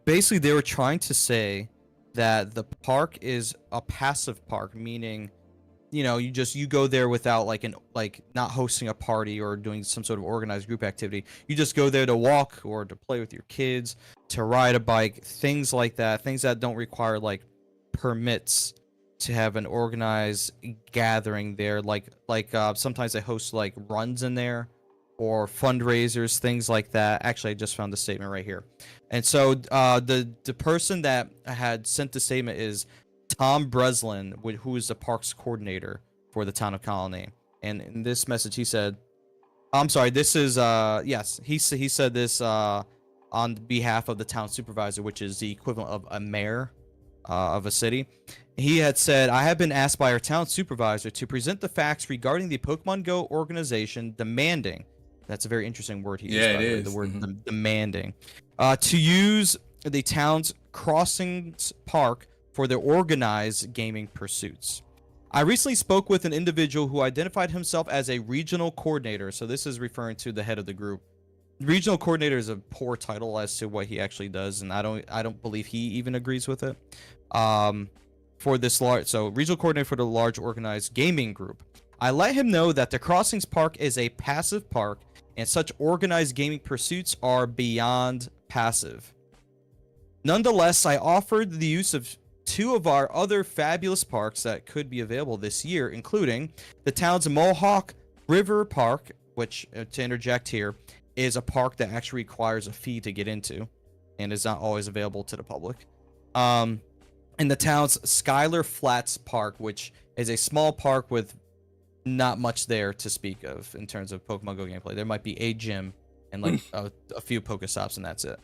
Basically, they were trying to say that the park is a passive park, meaning, you know, you go there without like not hosting a party or doing some sort of organized group activity. You just go there to walk or to play with your kids, to ride a bike, things like that, things that don't require like permits to have an organized gathering there. Like sometimes they host like runs in there or fundraisers, things like that. Actually, I just found the statement right here. And so the person that had sent the statement is Tom Breslin, who is the parks coordinator for the town of Colony. And in this message, he said, I'm sorry, this is, yes, he said this on behalf of the town supervisor, which is the equivalent of a mayor of a city. He had said, I have been asked by our town supervisor to present the facts regarding the Pokemon Go organization demanding, that's a very interesting word he used, by the way, the word demanding, to use the town's Crossings Park for their organized gaming pursuits. I recently spoke with an individual who identified himself as a regional coordinator. So this is referring to the head of the group. Regional coordinator is a poor title as to what he actually does, and I don't believe he even agrees with it. For this regional coordinator for the large organized gaming group. I let him know that the Crossings Park is a passive park, and such organized gaming pursuits are beyond passive. Nonetheless, I offered the use of two of our other fabulous parks that could be available this year, including the town's Mohawk River Park, which, to interject here, is a park that actually requires a fee to get into and is not always available to the public. And the town's Skylar Flats Park, which is a small park with not much there to speak of in terms of Pokemon Go gameplay. There might be a gym and like a few Pokestops, and that's it.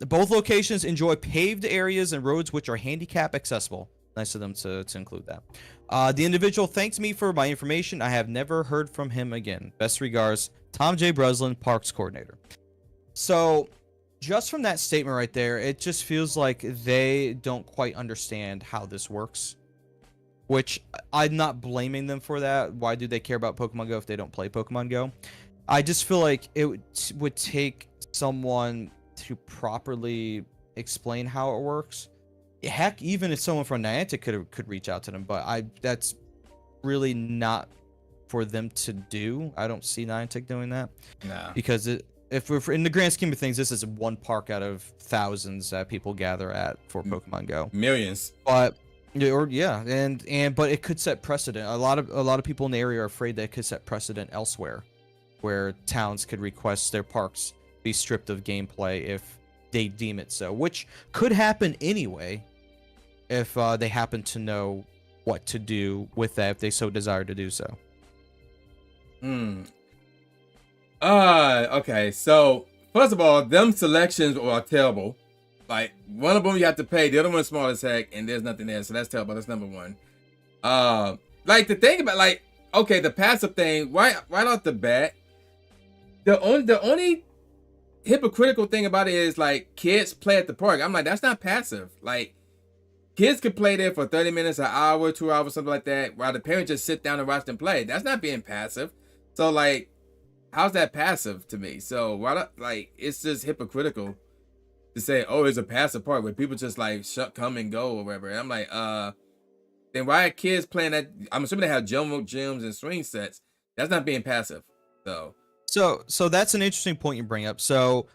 Both locations enjoy paved areas and roads which are handicap accessible. Nice of them to include that. The individual thanks me for my information. I have never heard from him again. Best regards, Tom J. Breslin, Parks Coordinator. So, just from that statement right there, it just feels like they don't quite understand how this works. Which, I'm not blaming them for that. Why do they care about Pokemon Go if they don't play Pokemon Go? I just feel like it would take someone to properly explain how it works. Heck, even if someone from Niantic could reach out to them, but that's really not for them to do. I don't see Niantic doing that. Nah. Because if we're in the grand scheme of things, this is one park out of thousands that people gather at for Pokemon Go. Millions. But but it could set precedent. A lot of people in the area are afraid that it could set precedent elsewhere, where towns could request their parks be stripped of gameplay if they deem it so, which could happen anyway if they happen to know what to do with that if they so desire to do so. Okay, so first of all, them selections are terrible. Like, one of them you have to pay, the other one's small as heck, and there's nothing there, so that's terrible. That's number one. Like, the thing about, like, okay, the passive thing, right off the bat, the only hypocritical thing about it is, like, kids play at the park. I'm like, that's not passive. Like, kids could play there for 30 minutes, an hour, 2 hours, something like that, while the parents just sit down and watch them play. That's not being passive. So like, how's that passive to me? So why not, like, it's just hypocritical to say, oh, it's a passive part where people just like come and go or whatever. And I'm like, then why are kids playing that? I'm assuming they have gyms and swing sets. That's not being passive. So that's an interesting point you bring up. So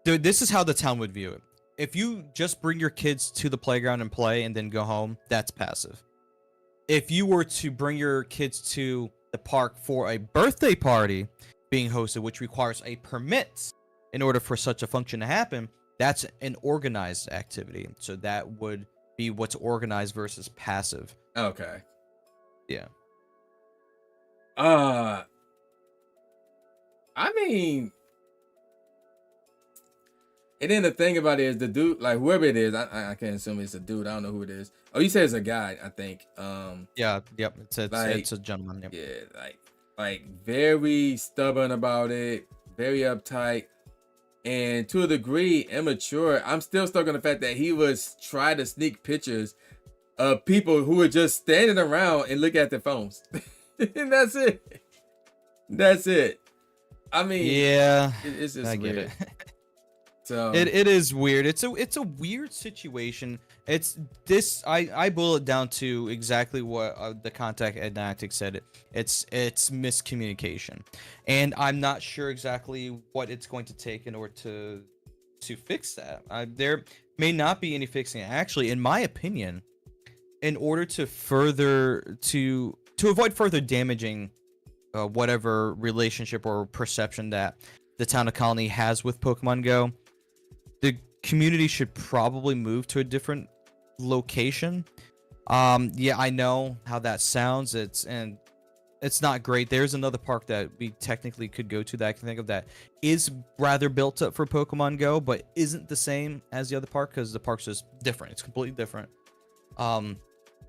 this is how the town would view it. If you just bring your kids to the playground and play and then go home, that's passive. If you were to bring your kids to the park for a birthday party being hosted, which requires a permit in order for such a function to happen, that's an organized activity. So that would be what's organized versus passive. Okay. Yeah. I mean, and then the thing about it is the dude, like whoever it is, I can't assume it's a dude. I don't know who it is. Oh, you said it's a guy, I think. Yeah. Yep. It's like, it's a gentleman. Yep. Yeah. Like very stubborn about it, very uptight, and to a degree immature. I'm still stuck on the fact that he was trying to sneak pictures of people who were just standing around and look at their phones. And that's it. That's it. I mean, yeah, it's just I weird. get it. So it is weird. It's a weird situation. It's this. I boil it down to exactly what the contact at Niantic said. It's miscommunication, and I'm not sure exactly what it's going to take in order to fix that. There may not be any fixing it. Actually, in my opinion, in order to avoid further damaging whatever relationship or perception that the town of Colony has with Pokemon Go, the community should probably move to a different location. Yeah, I know how that sounds. It's not great. There's another park that we technically could go to that I can think of that is rather built up for Pokemon Go, but isn't the same as the other park because the park's just different. It's completely different.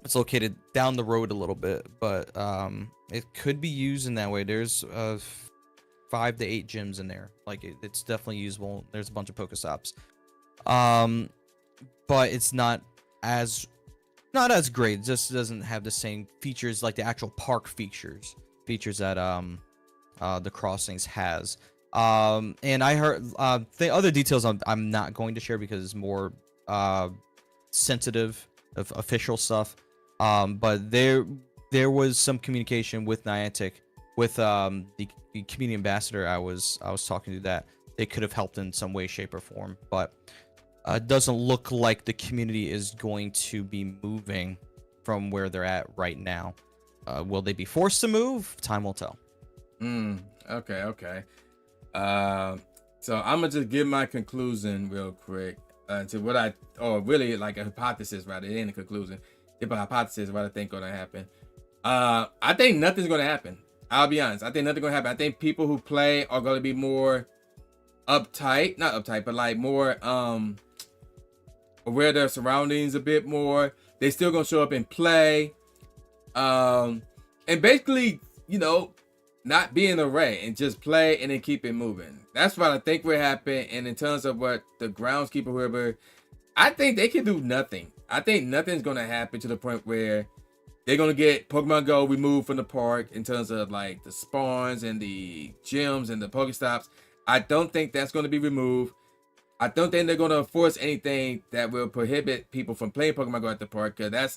It's located down the road a little bit, but it could be used in that way. There's 5 to 8 gyms in there. Like it's definitely usable. There's a bunch of Pokestops. But it's not as great. It just doesn't have the same features like the actual park features that the Crossings has. And I heard the other details I'm not going to share because it's more sensitive of official stuff. But there was some communication with Niantic with the community ambassador I was talking to that they could have helped in some way, shape, or form, but it doesn't look like the community is going to be moving from where they're at right now. Will they be forced to move? Time will tell. Okay. So I'm gonna just give my conclusion real quick to what really like a hypothesis rather. It ain't a conclusion. Give a hypothesis of what I think gonna happen. I think nothing's gonna happen. I'll be honest. I think nothing's gonna happen. I think people who play are gonna be more not uptight, but like more aware of their surroundings a bit more. They still gonna show up and play. And basically, not be in a array and just play and then keep it moving. That's what I think will happen. And in terms of what the groundskeeper, whoever, I think they can do nothing. I think nothing's gonna happen to the point where they're gonna get Pokemon Go removed from the park in terms of like the spawns and the gyms and the Pokestops. I don't think that's gonna be removed. I don't think they're gonna force anything that will prohibit people from playing Pokemon Go at the park. Cause that's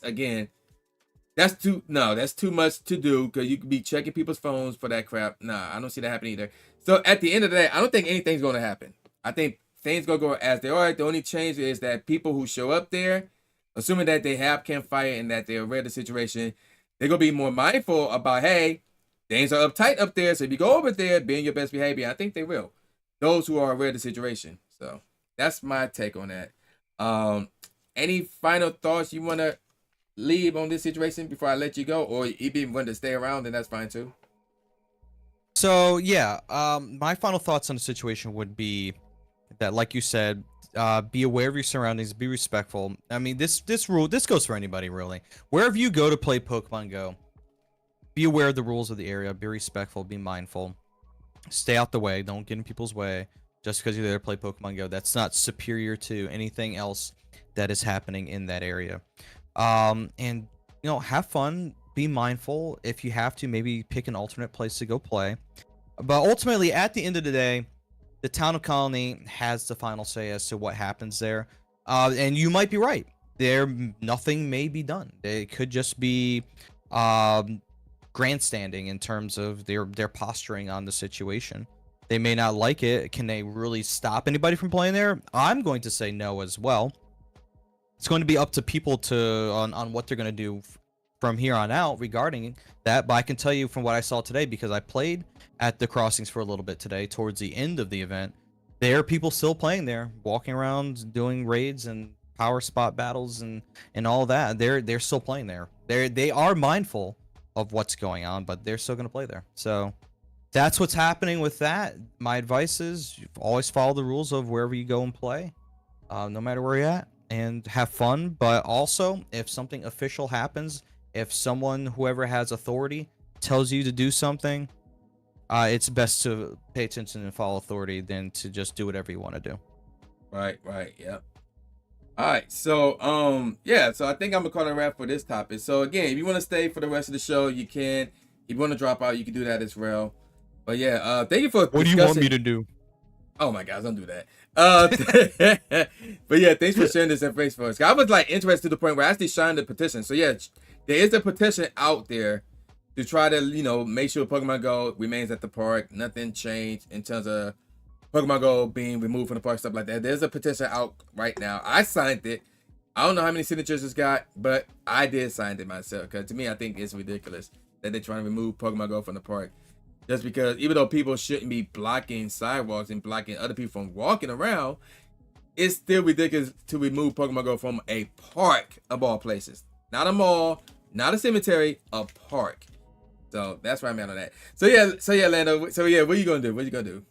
too much to do. Cause you could be checking people's phones for that crap. Nah, I don't see that happening either. So at the end of the day, I don't think anything's gonna happen. I think things gonna go as they are. The only change is that people who show up there, assuming that they have campfire and that they're aware of the situation, they're gonna be more mindful about, hey, things are uptight up there. So if you go over there, be in your best behavior. I think they will. Those who are aware of the situation. So that's my take on that. Any final thoughts you want to leave on this situation before I let you go, or if you want to stay around, then that's fine too. So yeah, my final thoughts on the situation would be that, like you said, be aware of your surroundings, be respectful. I mean, this goes for anybody really. Wherever you go to play Pokemon Go, be aware of the rules of the area, be respectful, be mindful, stay out the way, don't get in people's way. Just because you're there to play Pokemon Go, that's not superior to anything else that is happening in that area. And have fun, be mindful. If you have to, maybe pick an alternate place to go play. But ultimately, at the end of the day, the town of Colony has the final say as to what happens there. And you might be right. Nothing may be done. It could just be grandstanding in terms of their posturing on the situation. They may not like it. Can they really stop anybody from playing there? I'm going to say no as well. It's going to be up to people on what they're going to do from here on out regarding that. But I can tell you from what I saw today, because I played at the crossings for a little bit today towards the end of the event, there are people still playing there, walking around, doing raids and power spot battles and all that. They're still playing there. They are mindful of what's going on, but they're still going to play there. So that's what's happening with that. My advice is always follow the rules of wherever you go and play, no matter where you're at, and have fun. But also, if something official happens, if whoever has authority tells you to do something, it's best to pay attention and follow authority than to just do whatever you want to do. Right, yeah. All right, so yeah, so I think I'm gonna call it a wrap for this topic. So again, if you want to stay for the rest of the show, you can. If you want to drop out, you can do that as well. But yeah, thank you for. What do you want me to do? Oh my gosh, don't do that. But yeah, thanks for sharing this information for us. I was like interested to the point where I actually signed the petition. So yeah, there is a petition out there to try to make sure Pokemon Go remains at the park. Nothing changed in terms of Pokemon Go being removed from the park, stuff like that. There's a petition out right now. I signed it. I don't know how many signatures it's got, but I did sign it myself, because to me, I think it's ridiculous that they're trying to remove Pokemon Go from the park. Just because, even though people shouldn't be blocking sidewalks and blocking other people from walking around, it's still ridiculous to remove Pokemon Go from a park of all places. Not a mall, not a cemetery, a park. So that's where I'm at on that. So yeah, Lando. So yeah, what are you gonna do? What are you gonna do?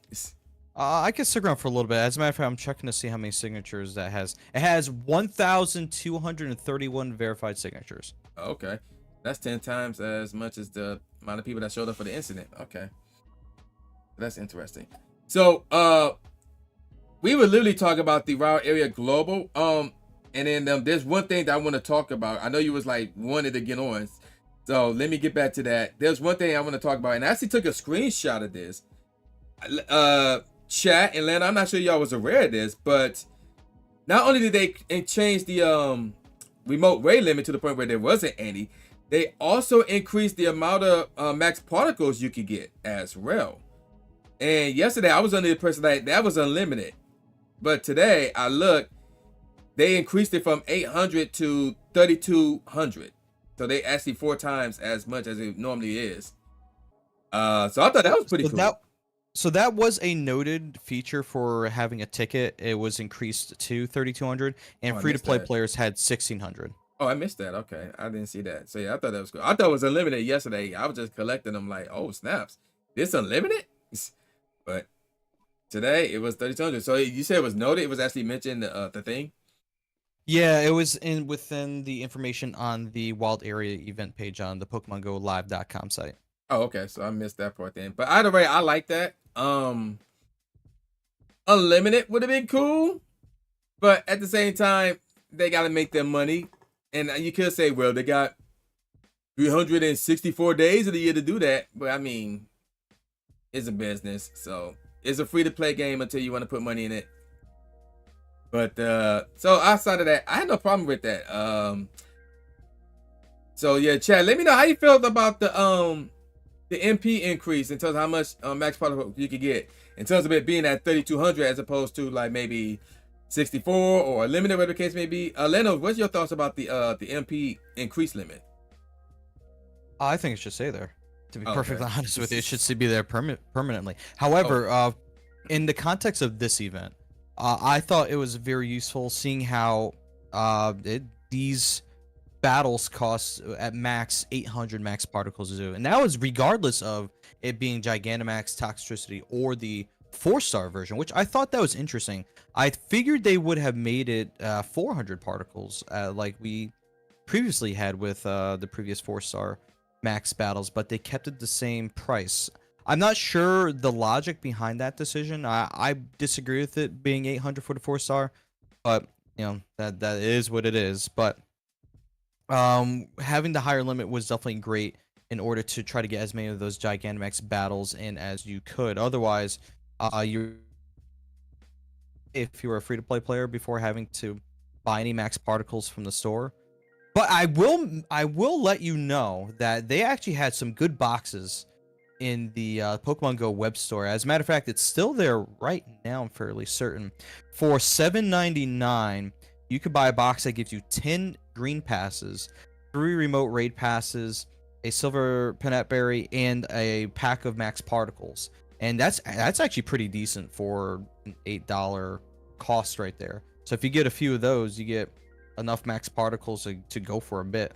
I can stick around for a little bit. As a matter of fact, I'm checking to see how many signatures that has. It has 1,231 verified signatures. Okay, that's 10 times as much as the amount of people that showed up for the incident. Okay, that's interesting. So we would literally talk about the Raw Area Global. And then there's one thing that I want to talk about. I know you was like wanted to get on. So let me get back to that. There's one thing I want to talk about, and I actually took a screenshot of this. Chat and Lana, I'm not sure y'all was aware of this, but not only did they change the remote ray limit to the point where there wasn't any, they also increased the amount of max particles you could get as well. And yesterday I was under the impression that was unlimited, but today I looked, they increased it from 800 to 3,200. So they actually 4 times as much as it normally is. So I thought that was pretty cool. So that was a noted feature for having a ticket. It was increased to 3,200, and free-to-play players had 1,600. Oh, I missed that. Okay, I didn't see that. So yeah, I thought that was cool. I thought it was unlimited yesterday. I was just collecting them like, oh snaps, this unlimited? But today it was 3,200. So you said it was noted. It was actually mentioned the thing. Yeah, it was within the information on the Wild Area event page on the PokemonGoLive.com site. Oh, okay. So I missed that part then. But either way, I like that. Unlimited would have been cool, but at the same time, they got to make their money. And you could say, well, they got 364 days of the year to do that. But I mean, it's a business, so it's a free-to-play game until you want to put money in it. But so outside of that, I had no problem with that. So yeah, Chad, let me know how you felt about the MP increase in terms of how much max particle you could get in terms of it being at 3,200 as opposed to like maybe 64 or limited, whatever the case may be. Leno, what's your thoughts about the MP increase limit? I think it should stay there. To be perfectly honest with you, it should be there permanently. However, in the context of this event, I thought it was very useful seeing how these battles cost at max 800 max particles to do, and that was regardless of it being Gigantamax, Toxtricity, or the 4-star version, which I thought that was interesting. I figured they would have made it 400 particles like we previously had with the previous 4-star max battles, but they kept it the same price. I'm not sure the logic behind that decision. I disagree with it being 800 for the 4-star, but you know that is what it is. But Having the higher limit was definitely great in order to try to get as many of those Gigantamax battles in as you could. Otherwise, you if you were a free-to-play player before having to buy any max particles from the store. But I will let you know that they actually had some good boxes in the Pokemon Go web store. As a matter of fact, it's still there right now, I'm fairly certain. For $7.99, you could buy a box that gives you 10 green passes, 3 remote raid passes, a silver Peanut Berry, and a pack of max particles. And that's actually pretty decent for an $8 cost right there. So if you get a few of those, you get enough max particles to go for a bit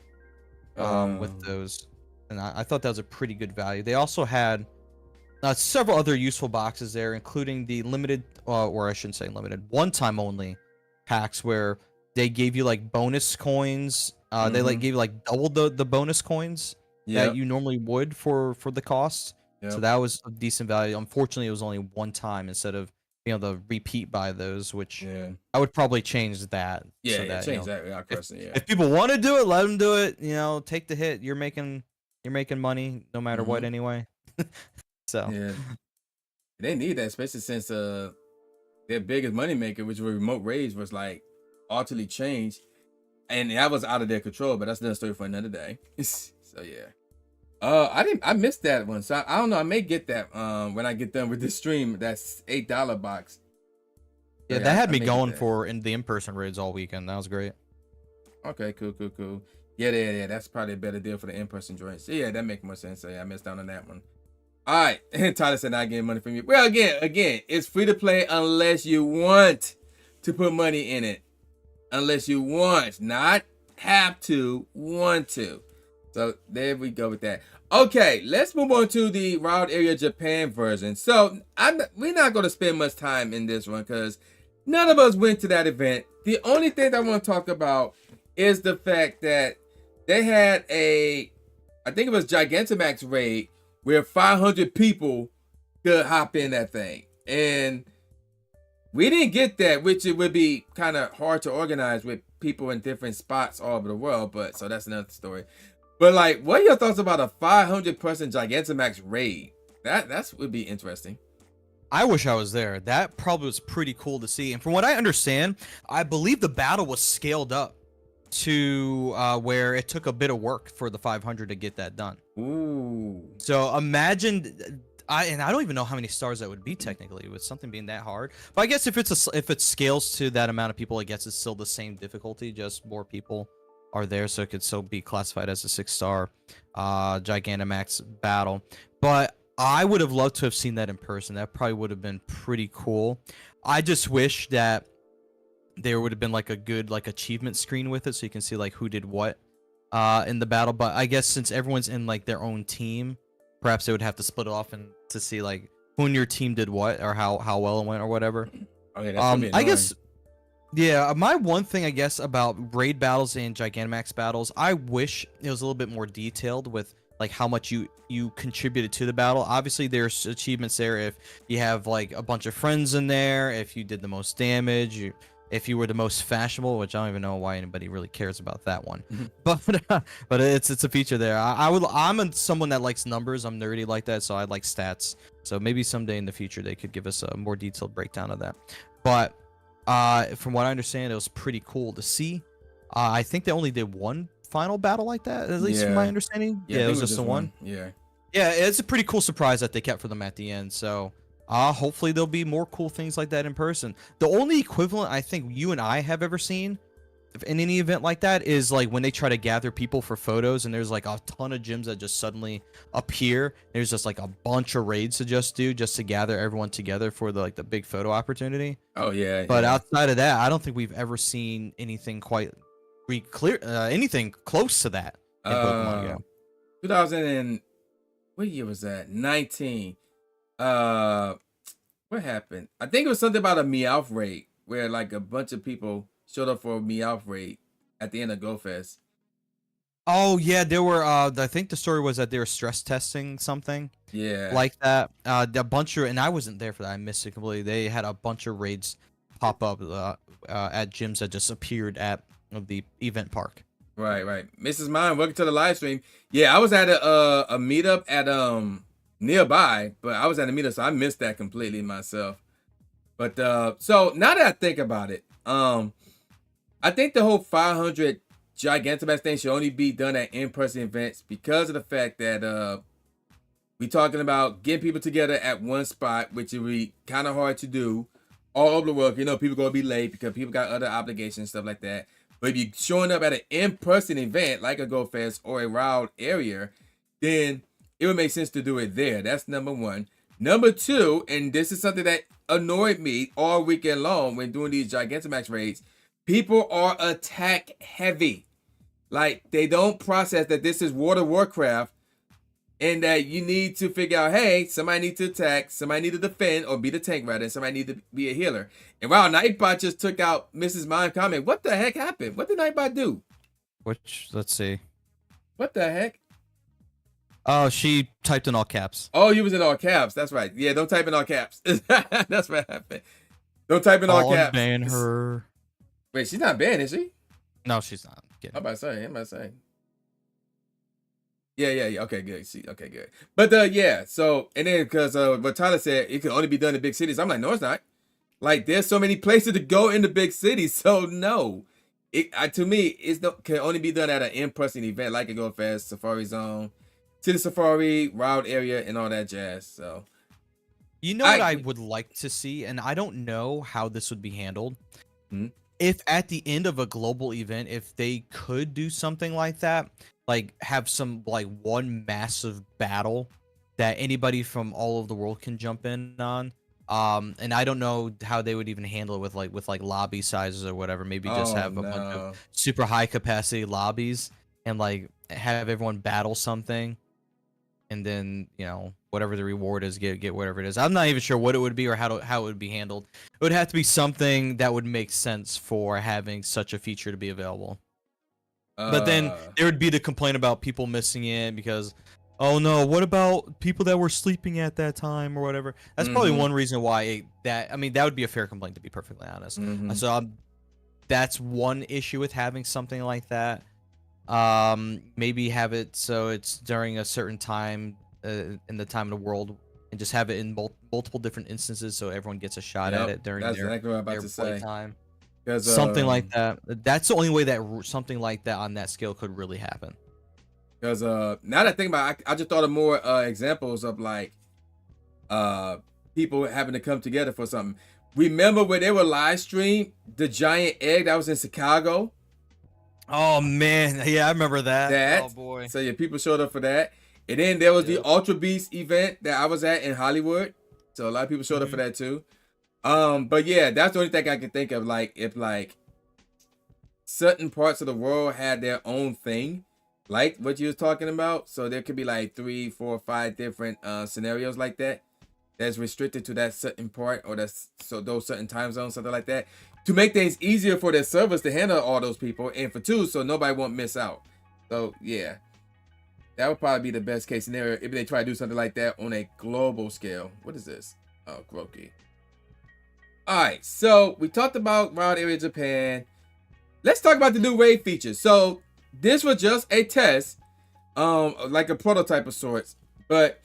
with those. And I thought that was a pretty good value. They also had several other useful boxes there, including the limited, or I shouldn't say limited, one-time only packs where they gave you like bonus coins. They like gave you like double the bonus coins that you normally would for the cost. So that was a decent value. Unfortunately, it was only one time instead of being able to repeat buy those, which I would probably change that. Yeah, so that, change that. If people want to do it, let them do it. Take the hit. You're making money no matter what anyway. So yeah, they need that, especially since their biggest money maker, which was remote raids, was like utterly changed, and that was out of their control. But that's another story for another day. So yeah. I missed that one, so I don't know. I may get that when I get done with this stream. That's $8 box. Yeah, that had me going for in the in-person raids all weekend. That was great. Okay, cool. Yeah. That's probably a better deal for the in-person joints. So yeah, that makes more sense. So yeah, I missed out on that one. All right, and Tyler said not getting money from you. Well, again, it's free to play unless you want to put money in it. Unless you want, not have to, want to. So there we go with that. Okay, let's move on to the Wild Area Japan version. So we're not going to spend much time in this one because none of us went to that event. The only thing that I want to talk about is the fact that they had I think it was Gigantamax raid where 500 people could hop in that thing. And we didn't get that, which it would be kind of hard to organize with people in different spots all over the world. But so that's another story. But like, what are your thoughts about a 500-person Gigantamax raid? That would be interesting. I wish I was there. That probably was pretty cool to see. And from what I understand, I believe the battle was scaled up to where it took a bit of work for the 500 to get that done. Ooh. So imagine, I don't even know how many stars that would be technically with something being that hard. But I guess if it scales to that amount of people, I guess it's still the same difficulty, just more people are there, so it could still be classified as a 6-star Gigantamax battle. But I would have loved to have seen that in person. That probably would have been pretty cool. I just wish that there would have been like a good achievement screen with it, so you can see like who did what in the battle. But I guess since everyone's in like their own team, perhaps they would have to split it off and to see like who in your team did what or how well it went or whatever. Okay, that's gonna be annoying. I guess. Yeah, my one thing, I guess, about raid battles and Gigantamax battles, I wish it was a little bit more detailed with like how much you contributed to the battle. Obviously, there's achievements there if you have like a bunch of friends in there, if you did the most damage, if you were the most fashionable, which I don't even know why anybody really cares about that one. But it's a feature there. I'm someone that likes numbers. I'm nerdy like that, so I like stats. So maybe someday in the future they could give us a more detailed breakdown of that. But from what I understand, it was pretty cool to see. I think they only did one final battle like that, at least from my understanding. Yeah, it was just the one. Yeah, it's a pretty cool surprise that they kept for them at the end. So hopefully there'll be more cool things like that in person. The only equivalent I think you and I have ever seen in any event like that is like when they try to gather people for photos and there's like a ton of gyms that just suddenly appear. There's just like a bunch of raids to just to gather everyone together for the big photo opportunity. Oh yeah. But outside of that, I don't think we've ever seen anything quite anything close to that in Pokemon Go. 2000 and what year was that? 19. What happened? I think it was something about a Meowth raid where like a bunch of people showed up for a Meowth raid at the end of GoFest. Oh yeah, there were. I think the story was that they were stress testing something. Yeah, like that. A bunch of, and I wasn't there for that. I missed it completely. They had a bunch of raids pop up at gyms that just appeared at the event park. Right. Mrs. Mine, welcome to the live stream. Yeah, I was at a meetup at nearby, but I was at a meetup, so I missed that completely myself. But so now that I think about it, I think the whole 500 Gigantamax thing should only be done at in-person events because of the fact that we talking about getting people together at one spot, which would be kind of hard to do all over the world. You know, people gonna be late because people got other obligations, stuff like that. But if you're showing up at an in-person event like a Go Fest or a wild area, then it would make sense to do it there. That's number one. Number two, and this is something that annoyed me all weekend long when doing these Gigantamax raids, people are attack heavy. Like, they don't process that this is World of Warcraft and that you need to figure out, hey, somebody needs to attack, somebody need to defend, or be the tank rather, and somebody need to be a healer. And wow, Nightbot just took out Mrs. Mime comment. What the heck happened? What did Nightbot do? Which, let's see. What the heck? Oh, she typed in all caps. Oh, you was in all caps. That's right. Yeah, don't type in all caps. That's what happened. Don't type in all caps. Ban her. Wait, she's not banned, is she? No, she's not. I'm about to say. Yeah. Okay, good. Okay, good. But yeah. So and then because what Tyler said, it can only be done in big cities. I'm like, no, it's not. Like, there's so many places to go in the big cities. So no, to me, can only be done at an in-person event like a Go Fest, Safari Zone, City Safari, Wild Area, and all that jazz. So. You know what I would like to see, and I don't know how this would be handled. If at the end of a global event, if they could do something like that, like have some like one massive battle that anybody from all over the world can jump in on. And I don't know how they would even handle it with like lobby sizes or whatever. Maybe just have a bunch of super high capacity lobbies and like have everyone battle something. And then, you know, whatever the reward is, get whatever it is. I'm not even sure what it would be or how it would be handled. It would have to be something that would make sense for having such a feature to be available. But then there would be the complaint about people missing it because, oh no, what about people that were sleeping at that time or whatever? That's probably one reason why that would be a fair complaint, to be perfectly honest. So that's one issue with having something like that. Maybe have it so it's during a certain time in the time of the world, and just have it in multiple different instances so everyone gets a shot at it during their playtime. Something like that. That's the only way that something like that on that scale could really happen. Because now that I think about it, I just thought of more examples of like people having to come together for something. Remember when they were live stream the giant egg that was in Chicago? Oh man, yeah, I remember that. Oh boy. So yeah, people showed up for that. And then there was the Ultra Beast event that I was at in Hollywood. So a lot of people showed up for that too. But yeah, that's the only thing I can think of. Like, if like certain parts of the world had their own thing, like what you was talking about. So there could be like 3, 4, 5 different scenarios like that that's restricted to that certain part, or those certain time zones, something like that, to make things easier for their servers to handle all those people, and for two, so nobody won't miss out. So yeah, that would probably be the best case scenario if they try to do something like that on a global scale. What is this? Oh, Groki. All right, so we talked about Wild Area Japan. Let's talk about the new raid features. So this was just a test, like a prototype of sorts. But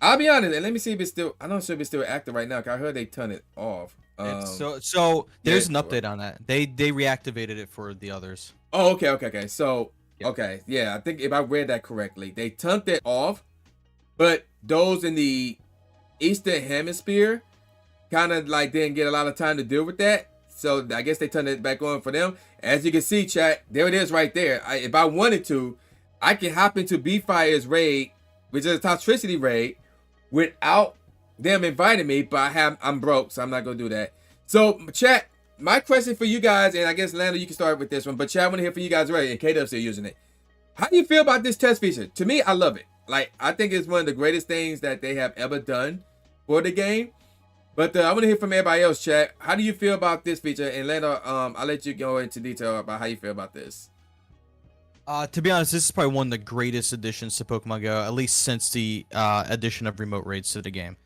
I'll be honest, and let me see if it's still. I'm not sure if it's still active right now, because I heard they turned it off. So there's an update on that. They reactivated it for the others. Oh, okay. So okay, yeah, I think if I read that correctly, they turned it off, but those in the Eastern Hemisphere kind of like didn't get a lot of time to deal with that. So I guess they turned it back on for them. As you can see, chat, there it is right there. If I wanted to, I can hop into B-Fire's raid, which is a Toxtricity raid, without them inviting me, but I'm broke, so I'm not gonna do that. So chat, my question for you guys, and I guess Lando, you can start with this one, but chat, I want to hear from you guys already, and K-Dub's still using it. How do you feel about this test feature? To me, I love it. Like, I think it's one of the greatest things that they have ever done for the game. But I want to hear from everybody else, chat. How do you feel about this feature? And Lando, I'll let you go into detail about how you feel about this. To be honest, this is probably one of the greatest additions to Pokemon Go, at least since the addition of remote raids to the game.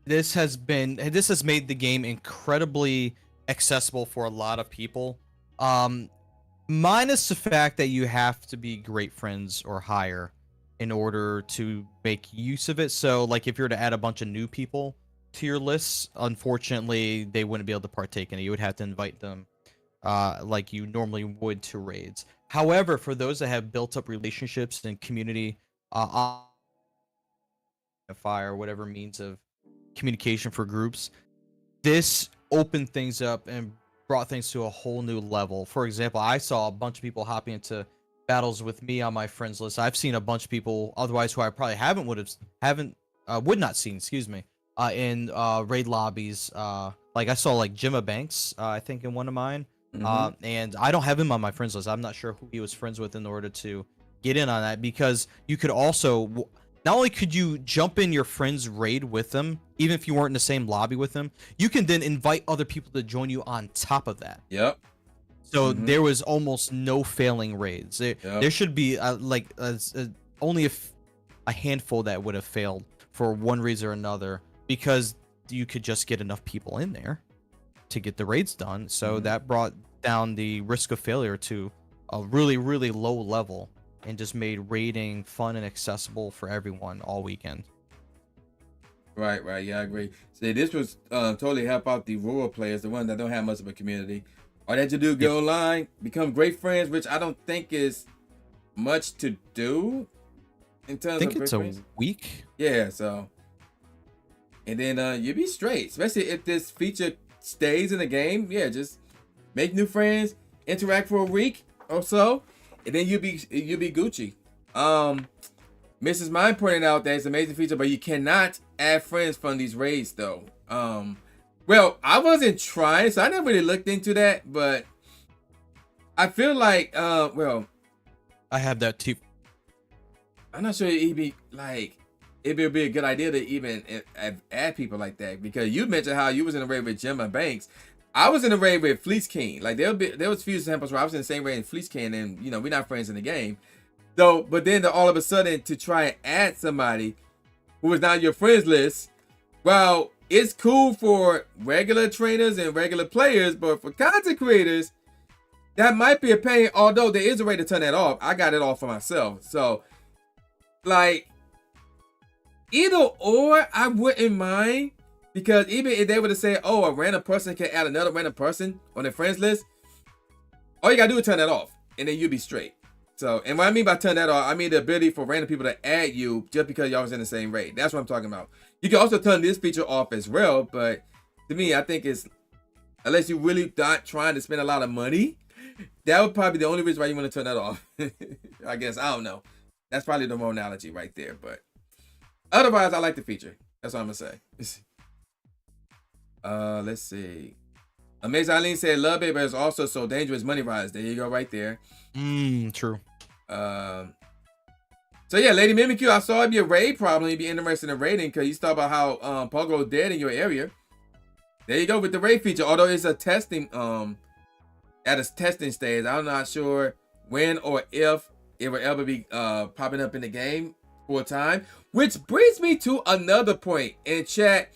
This has made the game incredibly accessible for a lot of people. Minus the fact that you have to be great friends or higher in order to make use of it. So, like, if you were to add a bunch of new people to your lists, unfortunately, they wouldn't be able to partake in it. You would have to invite them, like you normally would to raids. However, for those that have built up relationships and community, on fire, whatever means of communication for groups, this opened things up and brought things to a whole new level. For example, I saw a bunch of people hopping into battles with me on my friends list. I've seen a bunch of people otherwise who I probably would not seen, excuse me, in raid lobbies. Like I saw like Jimma Banks, I think in one of mine. And I don't have him on my friends list. I'm not sure who he was friends with in order to get in on that, because you could also not only could you jump in your friend's raid with them, even if you weren't in the same lobby with them, you can then invite other people to join you on top of that. Yep. So there was almost no failing raids. There should be only a handful that would have failed for one reason or another, because you could just get enough people in there to get the raids done. So that brought down the risk of failure to a really, really low level, and just made raiding fun and accessible for everyone all weekend. Right. Yeah, I agree. See, this was totally help out the rural players, the ones that don't have much of a community. All that you do, go online, become great friends, which I don't think is much to do in terms of. I think it's a friends. week. Yeah, so. And then you'll be straight, especially if this feature stays in the game. Yeah, just make new friends, interact for a week or so, and then you'll be Gucci. Mrs. Mine pointed out that it's an amazing feature, but you cannot add friends from these raids though. Well, I wasn't trying, so I never really looked into that, but I feel like well, I have that too. I'm not sure it'd be a good idea to even add people like that, because you mentioned how you was in a raid with Gemma Banks. I was in a raid with Fleece King. Like there was few examples where I was in the same raid with Fleece King, and we're not friends in the game. Though, but then all of a sudden to try and add somebody who is not your friends list, well, it's cool for regular trainers and regular players, but for content creators, that might be a pain. Although there is a way to turn that off. I got it off for myself. So, like, either or, I wouldn't mind, because even if they were to say, oh, a random person can add another random person on their friends list, all you gotta do is turn that off, and then you'll be straight. So, and what I mean by turn that off, I mean the ability for random people to add you just because y'all was in the same raid. That's what I'm talking about. You can also turn this feature off as well, but to me, I think it's, unless you're really not trying to spend a lot of money, that would probably be the only reason why you want to turn that off. I guess, I don't know. That's probably the more analogy right there, but otherwise, I like the feature. That's what I'm gonna say. Let's see. Amazing Eileen said, love it, but it's also so dangerous money rise. There you go, right there. True. So yeah, Lady Mimikyu, I saw it'd be a raid problem. You'd be interested in raiding, because you talk about how Pogo's dead in your area. There you go with the raid feature. Although it's a testing at a testing stage, I'm not sure when or if it will ever be popping up in the game full time. Which brings me to another point in chat.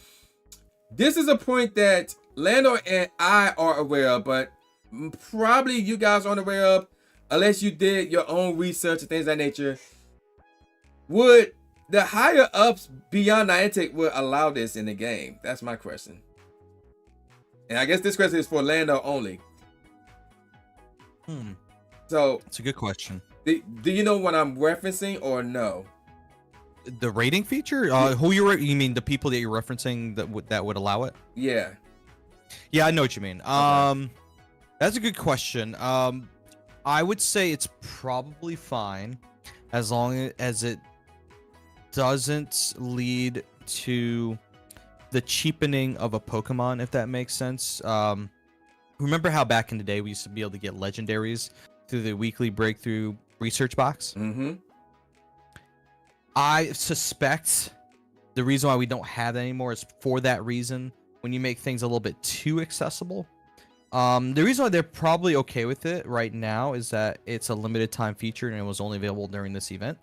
This is a point that Lando and I are aware of, but probably you guys aren't aware of unless you did your own research and things of that nature. Would the higher ups beyond Niantic would allow this in the game? That's my question. And I guess this question is for Lando only. So That's a good question. Do you know what I'm referencing or no? The rating feature? You mean the people that you're referencing that would allow it? Yeah. Yeah, I know what you mean. Okay. That's a good question. I would say it's probably fine as long as it doesn't lead to the cheapening of a Pokemon, if that makes sense. Remember how back in the day we used to be able to get legendaries through the weekly breakthrough research box? Mm-hmm. I suspect the reason why we don't have that anymore is for that reason. When you make things a little bit too accessible. The reason why they're probably okay with it right now is that it's a limited time feature and it was only available during this event,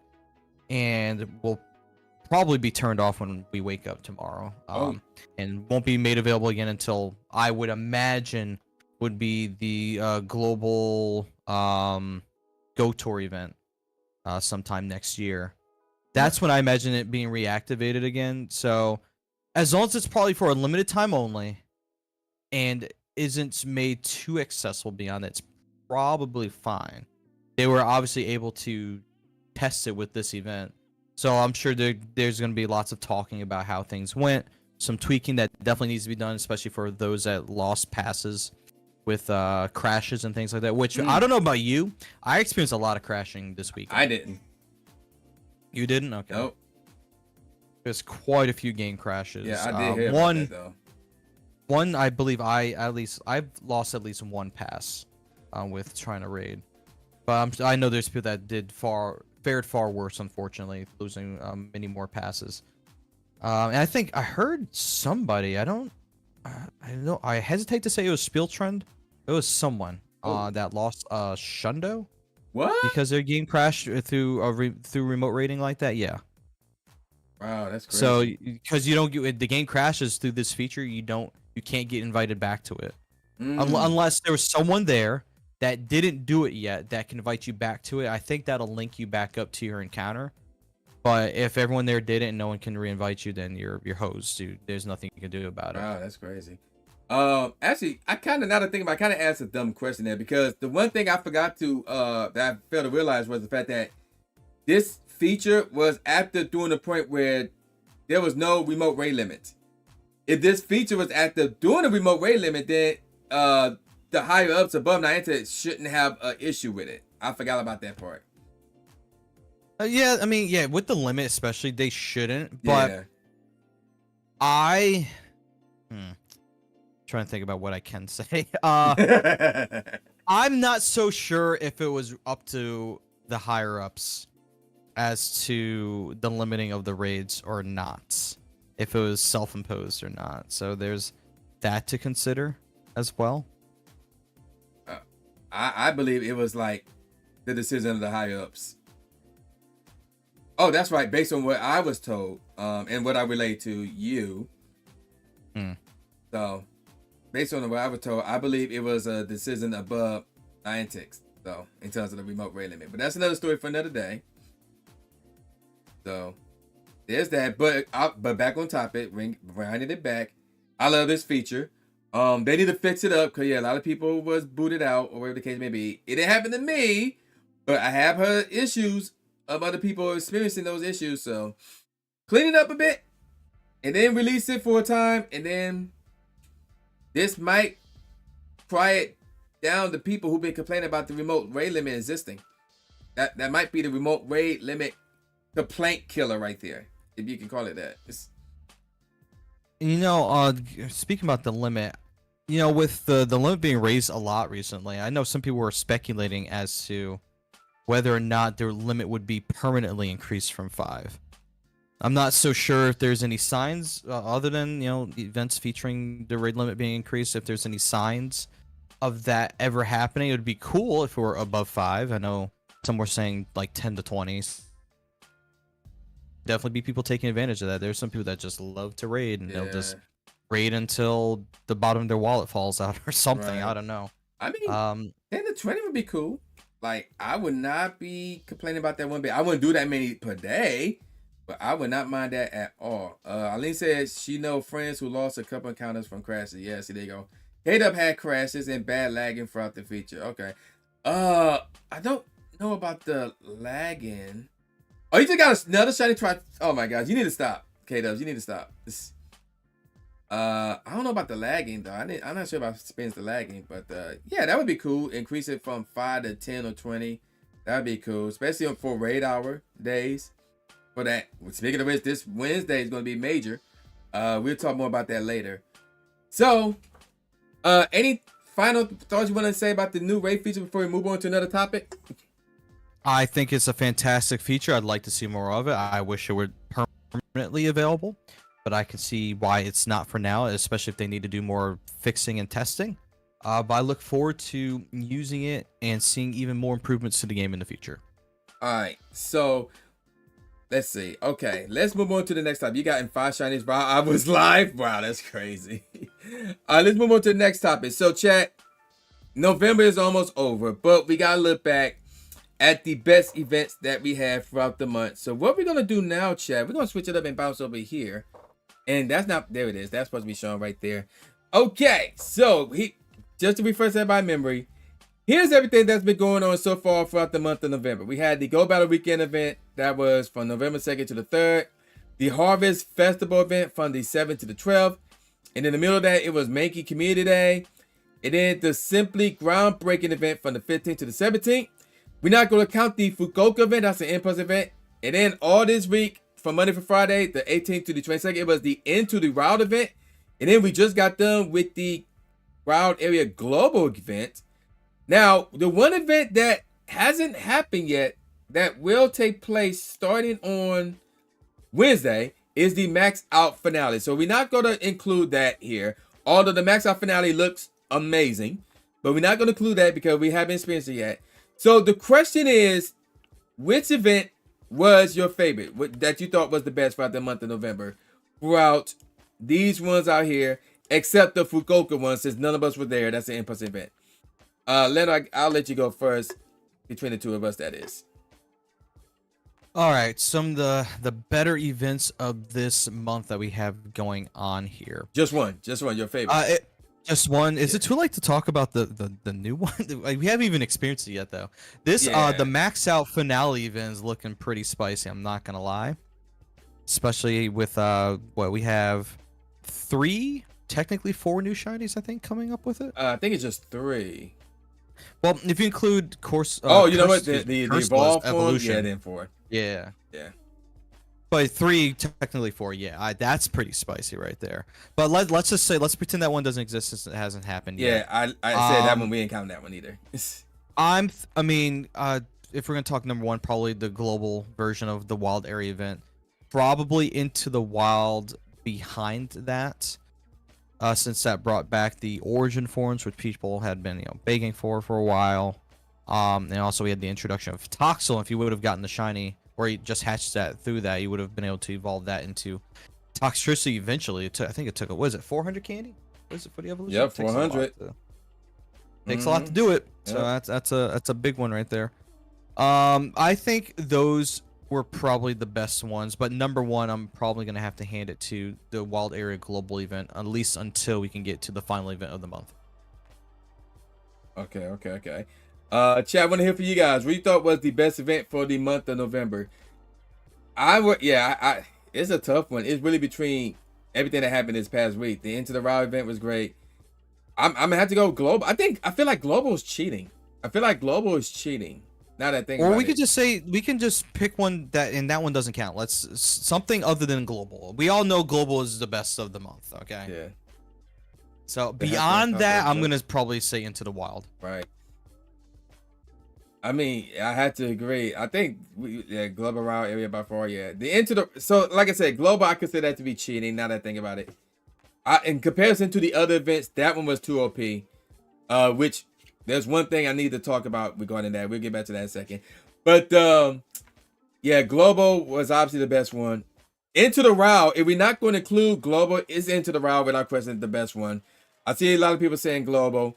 and will probably be turned off when we wake up tomorrow. And won't be made available again until, I would imagine, would be the global Go Tour event sometime next year. That's when I imagine it being reactivated again. So as long as it's probably for a limited time only and isn't made too accessible beyond that, it's probably fine. They were obviously able to test it with this event. So I'm sure there's going to be lots of talking about how things went, some tweaking that definitely needs to be done, especially for those that lost passes with crashes and things like that, which I don't know about you. I experienced a lot of crashing this week. I didn't. You didn't? Okay. Nope. There's quite a few game crashes. Yeah, I did hear about that, though. One, I believe I've lost at least one pass with trying to raid. But I know there's people that fared far worse, unfortunately, losing many more passes. And I think I heard somebody, I hesitate to say it was Spieltrend. It was someone that lost Shundo. What? Because their game crashed through remote raiding like that. Yeah. Wow, that's crazy. So because you don't get the game crashes through this feature, you can't get invited back to it unless there was someone there that didn't do it yet that can invite you back to it. I think that'll link you back up to your encounter. But if everyone there did it and no one can reinvite you, then you're hosed, dude. There's nothing you can do about it. Wow, that's crazy. Actually, I kind of, now that I think about it, I kind of asked a dumb question there, because the one thing I forgot to that I failed to realize was the fact that this feature was after doing the point where there was no remote raid limit. If this feature was after doing a remote raid limit, then the higher ups above Niantic shouldn't have an issue with it. I forgot about that part. Yeah, I mean, yeah, with the limit especially, they shouldn't. But yeah. Trying to think about what I can say. I'm not so sure if it was up to the higher ups as to the limiting of the raids or not. If it was self-imposed or not. So there's that to consider as well. I believe it was like the decision of the higher ups. Oh, that's right. Based on what I was told, and what I relayed to you. So, based on what I was told, I believe it was a decision above Niantic, so in terms of the remote raid limit. But that's another story for another day. So, there's that. But back on topic, rounding it back. I love this feature. They need to fix it up because a lot of people was booted out or whatever the case may be. It didn't happen to me, but I have heard issues of other people experiencing those issues. So clean it up a bit and then release it for a time, and then this might quiet down the people who've been complaining about the remote raid limit existing. That might be the remote raid limit complaint killer right there, if you can call it that. Speaking about the limit, with the limit being raised a lot recently, I know some people were speculating as to whether or not their limit would be permanently increased from 5. I'm not so sure if there's any signs other than, events featuring the raid limit being increased. If there's any signs of that ever happening, it would be cool if we were above 5. I know some were saying like 10 to 20. Definitely be people taking advantage of that. There's some people that just love to raid, and they'll just raid until the bottom of their wallet falls out or something. Right. I don't know. I mean, 10 to 20 would be cool. Like, I would not be complaining about that one bit. I wouldn't do that many per day, but I would not mind that at all. Aline says she know friends who lost a couple encounters from crashes. Yeah, see, there you go. K-Dub had crashes and bad lagging throughout the feature. Okay. I don't know about the lagging. Oh, you just got another shiny try. Oh my gosh, you need to stop. K-Dubs, you need to stop. I don't know about the lagging though. I'm not sure if I experienced the lagging, but yeah, that would be cool. Increase it from 5 to 10 or 20. That'd be cool, especially for raid hour days. For that, speaking of which, this Wednesday is going to be major. We'll talk more about that later. So, any final thoughts you want to say about the new raid feature before we move on to another topic? I think it's a fantastic feature. I'd like to see more of it. I wish it were permanently available, but I can see why it's not for now, especially if they need to do more fixing and testing. But I look forward to using it and seeing even more improvements to the game in the future. All right, so let's see. Okay, let's move on to the next topic. You got in 5 shinies, bro. I was live. Wow, that's crazy. Let's move on to the next topic. So, chat, November is almost over, but we gotta look back at the best events that we had throughout the month. So what we're gonna do now, Chad, we're gonna switch it up and bounce over here. And that's not, there it is. That's supposed to be shown right there. Okay, so just to refresh everybody's memory, here's everything that's been going on so far throughout the month of November. We had the Go Battle Weekend event that was from November 2nd to the 3rd. The Harvest Festival event from the 7th to the 12th. And in the middle of that, it was Mankey Community Day. And then the Simply Groundbreaking event from the 15th to the 17th. We're not going to count the Fukuoka event. That's an in-person event. And then all this week, from Monday to Friday, the 18th to the 22nd, it was the Into the Wild event. And then we just got done with the Wild Area Global event. Now, the one event that hasn't happened yet that will take place starting on Wednesday is the Max Out finale. So we're not going to include that here. Although the Max Out finale looks amazing, but we're not going to include that because we haven't experienced it yet. So the question is, which event was your favorite, that you thought was the best throughout the month of November? Throughout these ones out here, except the Fukuoka one, since none of us were there. That's an in-person event. Leonard, I'll let you go first. Between the two of us, that is. All right, some of the better events of this month that we have going on here. Just one, your favorite. Just one. Is it too late to talk about the new one? We haven't even experienced it yet, though. This the Max Out finale event is looking pretty spicy. I'm not gonna lie, especially with what we have, 3, technically 4 new shinies, I think, coming up with it. I think it's just 3. Well, if you include course. You know what? The Evolve evolution. Yeah, then 4. Yeah. Yeah. But 3, technically 4, yeah. That's pretty spicy right there. But let's just say, let's pretend that one doesn't exist since it hasn't happened yet. Yeah, I said that one. We ain't counting that one either. I mean, if we're gonna talk number 1, probably the global version of the Wild Area event. Probably Into the Wild behind that, since that brought back the origin forms, which people had been begging for a while. And also we had the introduction of Toxel. If you would have gotten the shiny, or you just hatched that through that, you would have been able to evolve that into Toxtricity eventually. I think it took, what is it, 400 candy? What is it for the evolution? Yep, 400. Takes a lot to do it. Yep. So that's a big one right there. I think those were probably the best ones, but number 1, I'm probably gonna have to hand it to the Wild Area Global event, at least until we can get to the final event of the month. Okay. Chad, I want to hear from you guys. What you thought was the best event for the month of November? It's a tough one. It's really between everything that happened this past week. The Into the Wild event was great. I'm gonna have to go global. I feel like global is cheating. Now that I think. Or we could just say, we can just pick one that one doesn't count. Let's something other than global. We all know global is the best of the month. Okay. Yeah. So beyond that, I'm gonna probably say Into the Wild. Right. I mean, I had to agree. I think global Wild Area by far. Yeah. So like I said, global, I consider that to be cheating. Now that I think about it, in comparison to the other events, that one was too OP. Which there's one thing I need to talk about regarding that. We'll get back to that in a second. But yeah, global was obviously the best one. Into the Wild, if we're not going to include global, is Into the Wild without question the best one. I see a lot of people saying global.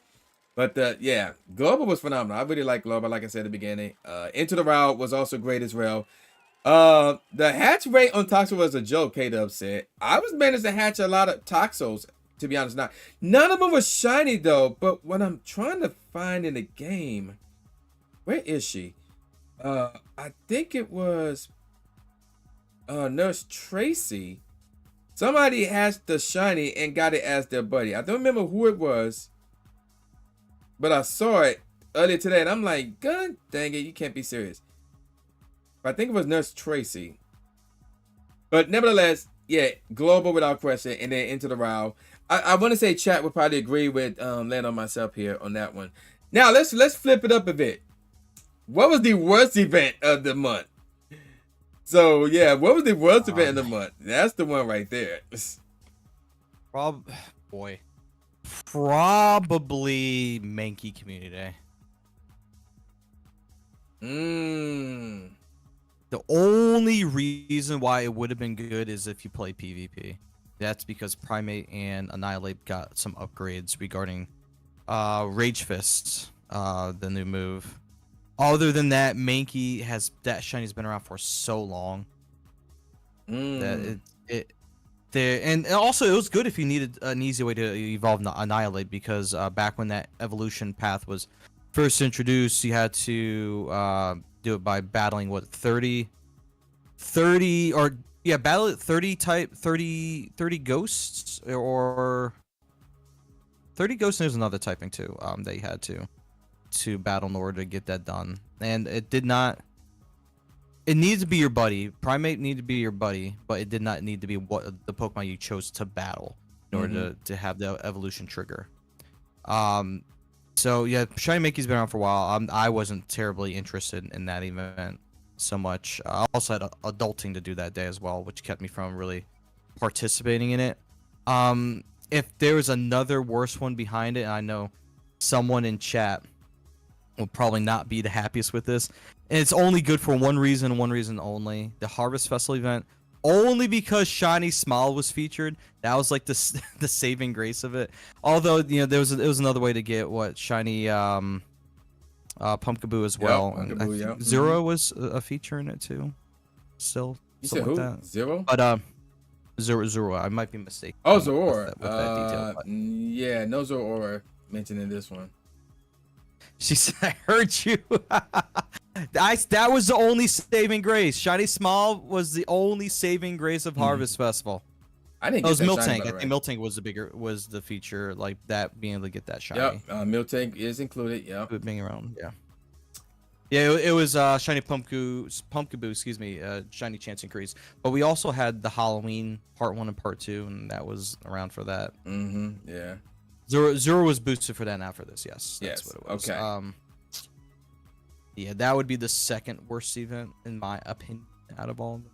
But yeah, global was phenomenal. I really like global, like I said at the beginning. Into the Wild was also great as well. The hatch rate on Toxel was a joke, K-Dub said. I was managed to hatch a lot of Toxels, to be honest. None of them was shiny though. But what I'm trying to find in the game, where is she? I think it was Nurse Tracy. Somebody hatched the shiny and got it as their buddy. I don't remember who it was, but I saw it earlier today, and I'm like, God dang it, you can't be serious. But I think it was Nurse Tracy. But nevertheless, yeah, global without question, and then Into the Wild. I want to say chat would probably agree with Land on myself here on that one. Now let's flip it up a bit. What was the worst event of the month? So yeah, what was the worst event of the month? That's the one right there. Probably Mankey Community Day. The only reason why it would have been good is if you play PvP. That's because Primate and Annihilate got some upgrades regarding Rage Fist, the new move. Other than that, Mankey that shiny's been around for so long that and also it was good if you needed an easy way to evolve Annihilate, because back when that evolution path was first introduced, you had to do it by battling what 30 or yeah, battle it 30 ghosts or 30 ghosts, and there's another typing too that you had to battle in order to get that done. And it needs to be your buddy. Primate needed to be your buddy, but it did not need to be what the Pokemon you chose to battle in order to have the evolution trigger. So yeah, Shiny Mankey's been around for a while. I wasn't terribly interested in that event so much. I also had adulting to do that day as well, which kept me from really participating in it. If there was another worse one behind it, and I know someone in chat will probably not be the happiest with this, and it's only good for one reason only: the Harvest Festival event. Only because Shiny Smile was featured. That was like the saving grace of it. Although, you know, there was another way to get what Shiny Pumpkaboo as well. Yep, Pumpkaboo, yep. Zero was a feature in it too. Still, you said who? Like Zero? But Zero. I might be mistaken. Oh, Zoro. With that detail, yeah, no Zoro mentioned in this one. She said, "I heard you." That was the only saving grace. Shiny Small was the only saving grace of Harvest Festival. I didn't. It was Miltank. I think Miltank was the feature, like that, being able to get that shiny. Yep, Miltank is included. Yeah, being around. Yeah. Yeah, it was Shiny Pumpkaboo, excuse me, Shiny Chance Increase. But we also had the Halloween Part 1 and Part 2, and that was around for that. Yeah. Zero was boosted for that, not for this. Yes. That's what it was. Okay. Yeah, that would be the second worst event in my opinion out of all of them.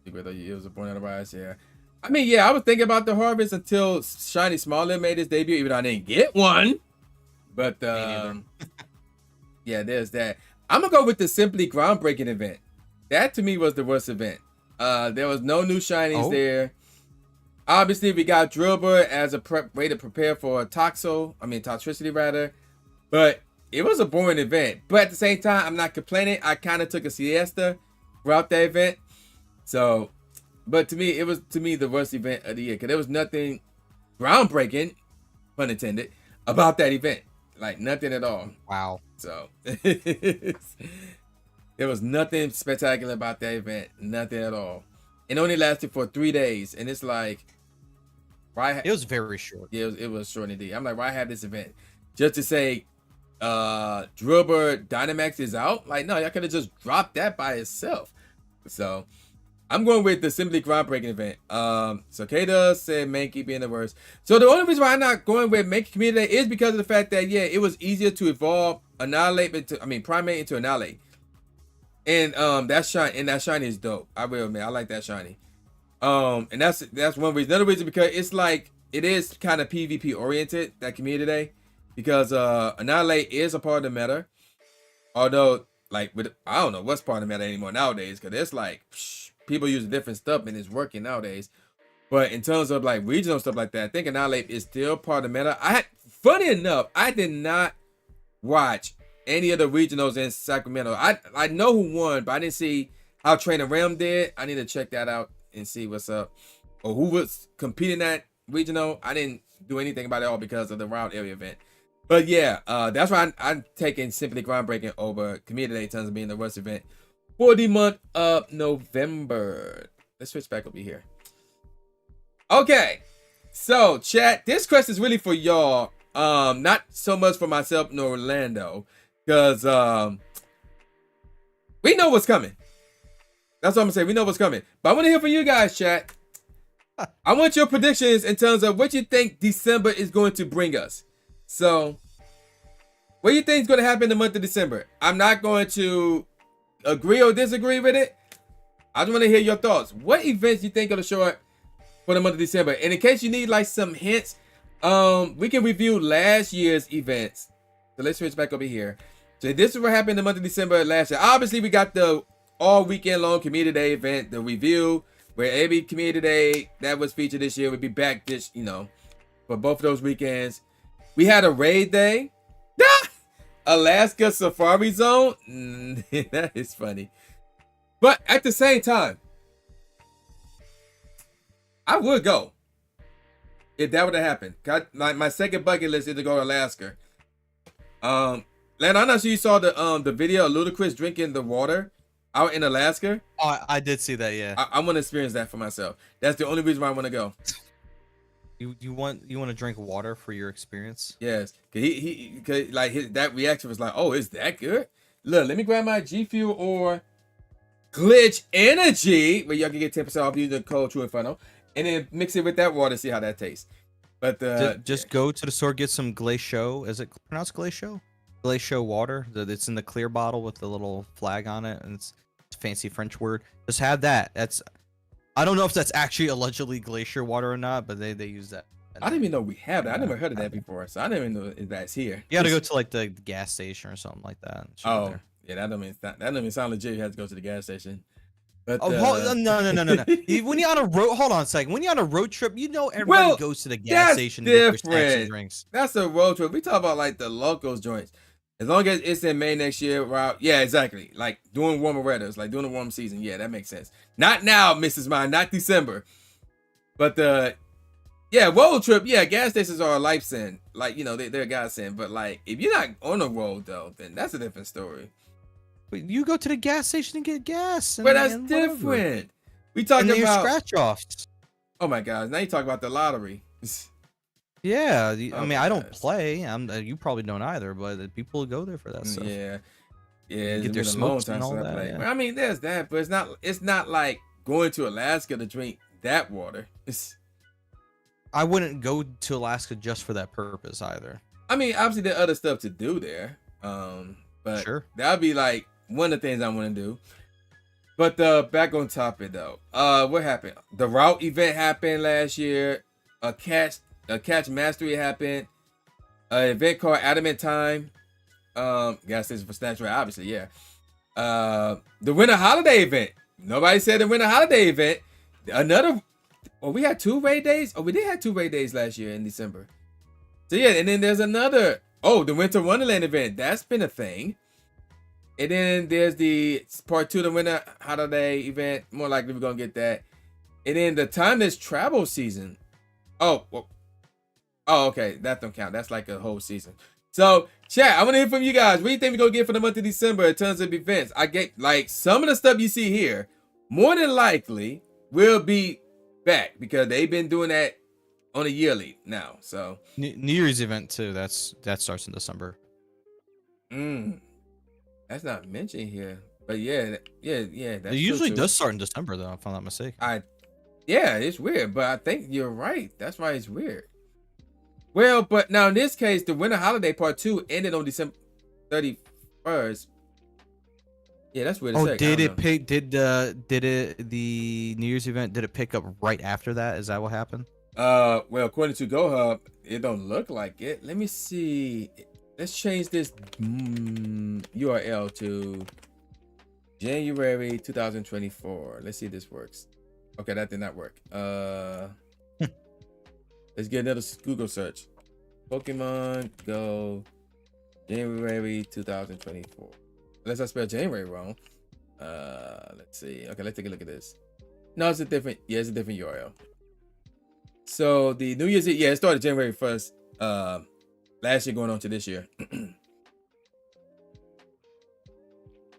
It was a Born Out of Rise, yeah. I mean, yeah, I was thinking about the Harvest until Shiny Smallin made his debut, even though I didn't get one. But yeah, there's that. I'm gonna go with the Simply Groundbreaking event. That to me was the worst event. There was no new shinies there. Obviously, we got Drillbur as a way to prepare for Toxtricity rather. But it was a boring event. But at the same time, I'm not complaining. I kind of took a siesta throughout that event. So, but to me, it was the worst event of the year because there was nothing groundbreaking, pun intended, about that event. Like nothing at all. Wow. So there was nothing spectacular about that event. Nothing at all. It only lasted for 3 days, and it's like, why? It was very short. Yeah, it was short indeed. I'm like, why have this event just to say, Drillbur Dynamax is out? Like, no, y'all could have just dropped that by itself. So I'm going with the Simply Groundbreaking event. Cicada said Mankey being the worst. So the only reason why I'm not going with Mankey Community Day is because of the fact that, yeah, it was easier to evolve Primate into Annihilate. And that shiny is dope. I will admit, I like that shiny. And that's one reason. Another reason because it's like it is kind of PvP oriented, that Community Day, because Annihilate is a part of the meta. Although, like, I don't know what's part of the meta anymore nowadays, because it's like people use different stuff and it's working nowadays. But in terms of like regional stuff like that, I think Annihilate is still part of the meta. Funny enough, I did not watch any of the regionals in Sacramento. I know who won, but I didn't see how Trainer Realm did. I need to check that out and see what's up, or who was competing that regional. I didn't do anything about it all because of the Wild Area event. But yeah, that's why I'm taking Simply Groundbreaking over Community Day in terms of being the worst event for the month of November. Let's switch back over here. Okay, so chat, this question is really for y'all. Not so much for myself nor Orlando, because we know what's coming. That's what I'm gonna say. We know what's coming. But I want to hear from you guys, chat. I want your predictions in terms of what you think December is going to bring us. So, what do you think is going to happen in the month of December? I'm not going to agree or disagree with it. I just want to hear your thoughts. What events you think are going to show up for the month of December? And in case you need like some hints, we can review last year's events. So let's switch back over here. So this is what happened in the month of December last year. Obviously, we got the all weekend long Community Day event, the review, where every Community Day that was featured this year would be back this, for both of those weekends. We had a raid day. Alaska Safari Zone. That is funny. But at the same time, I would go if that would have happened. My second bucket list is to go to Alaska. Len, I'm not sure you saw the video of Ludacris drinking the water out in Alaska. Oh, I did see that. Yeah. I want to experience that for myself. That's the only reason why I want to go. You want to drink water for your experience? Yes, cause that reaction was like, oh, is that good? Look, let me grab my G Fuel or Glitch Energy, where y'all can get 10% off using the code Tru Inferno, and then mix it with that water, see how that tastes. But just go to the store, get some Glacier. Is it pronounced Glacier? Glacier water. It's in the clear bottle with the little flag on it, and it's a fancy French word. Just have that. I don't know if that's actually allegedly glacier water or not, but they use that. I didn't even know we have that. I never heard of that before, so I didn't even know if that's here. You got to go to like the gas station or something like that. Oh, yeah, that don't mean sound legit. You have to go to the gas station. But no. When you're on a road, hold on a second. When you're on a road trip, everybody goes to the gas station to get their snacks and drinks. That's a road trip. We talk about like the locals joints. As long as it's in May next year, right? Yeah, exactly. Like doing warmer weather, like doing the warm season. Yeah, that makes sense. Not now, Mrs. Mine, not December. But road trip. Yeah, gas stations are a life sin. Like, they're a godsend. But like, if you're not on a road though, then that's a different story. But you go to the gas station and get gas. But that's different. We talking about scratch offs. Oh my God! Now you talk about the lottery. Yeah, I mean, I don't play. You probably don't either, but people go there for that stuff. Yeah, get their smokes and all that. Yeah. I mean, there's that, but it's not like going to Alaska to drink that water. I wouldn't go to Alaska just for that purpose either. I mean, obviously there are other stuff to do there. But sure, that would be like one of the things I want to do. But back on topic though, what happened? The route event happened last year. A catch mastery happened. An event called Adamant Time. Gas station for Snatch Rate, obviously, yeah. The Winter Holiday event. Nobody said the Winter Holiday event. We had 2 raid days. Oh, we did have 2 raid days last year in December. So yeah, and then there's another. Oh, the Winter Wonderland event. That's been a thing. And then there's the part 2, the Winter Holiday event. More likely we're gonna get that. And then the Timeless Travel season. Oh, okay. That don't count. That's like a whole season. So, chat, I want to hear from you guys. What do you think we're going to get for the month of December in terms of events? I get, like, some of the stuff you see here, more than likely, will be back because they've been doing that on a yearly now. So, New Year's event, too. That starts in December. That's not mentioned here. But, yeah. That's it usually does start in December, though, if I'm not mistaken. Yeah, it's weird, but I think you're right. That's why it's weird. Well, but now in this case, the Winter Holiday Part 2 ended on December 31st. Yeah, that's weird. The New Year's event, did it pick up right after that? Is that what happened? Well, according to GoHub, it don't look like it. Let me see. Let's change this URL to January 2024. Let's see if this works. Okay, that did not work. Let's get another Google search. Pokemon Go January 2024. Unless I spelled January wrong. Let's see. Okay, let's take a look at this. No, it's a different URL. So the New Year's Eve, it started January 1st. Last year going on to this year.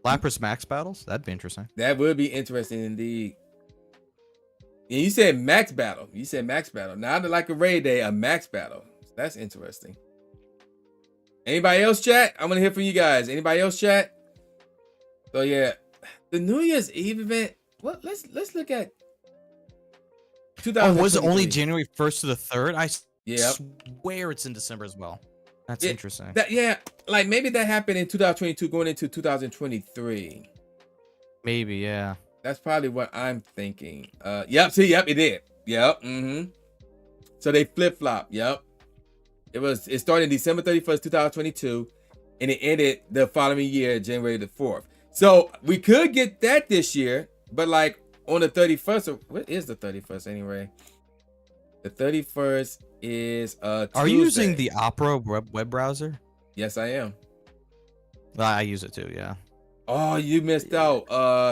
Lapras Max battles? That'd be interesting. That would be interesting indeed. And you said max battle. Not like a raid day, a max battle. That's interesting. Anybody else chat? I want to hear from you guys. Anybody else chat? So yeah, the New Year's Eve event. Well, let's look at 2023. Was it only January 1st to the 3rd? I Yep. swear it's in December as well. That's interesting. Like maybe that happened in 2022 going into 2023. Maybe, yeah. That's probably what I'm thinking. Yep, it did. Yep. So they flip-flop. Yep. It started December 31st, 2022, and it ended the following year, January the 4th. So we could get that this year, but like on the 31st, what is the 31st anyway? The 31st is Are you using Tuesday. the Opera web browser? Yes, I am. I use it too, yeah. Oh, you missed out.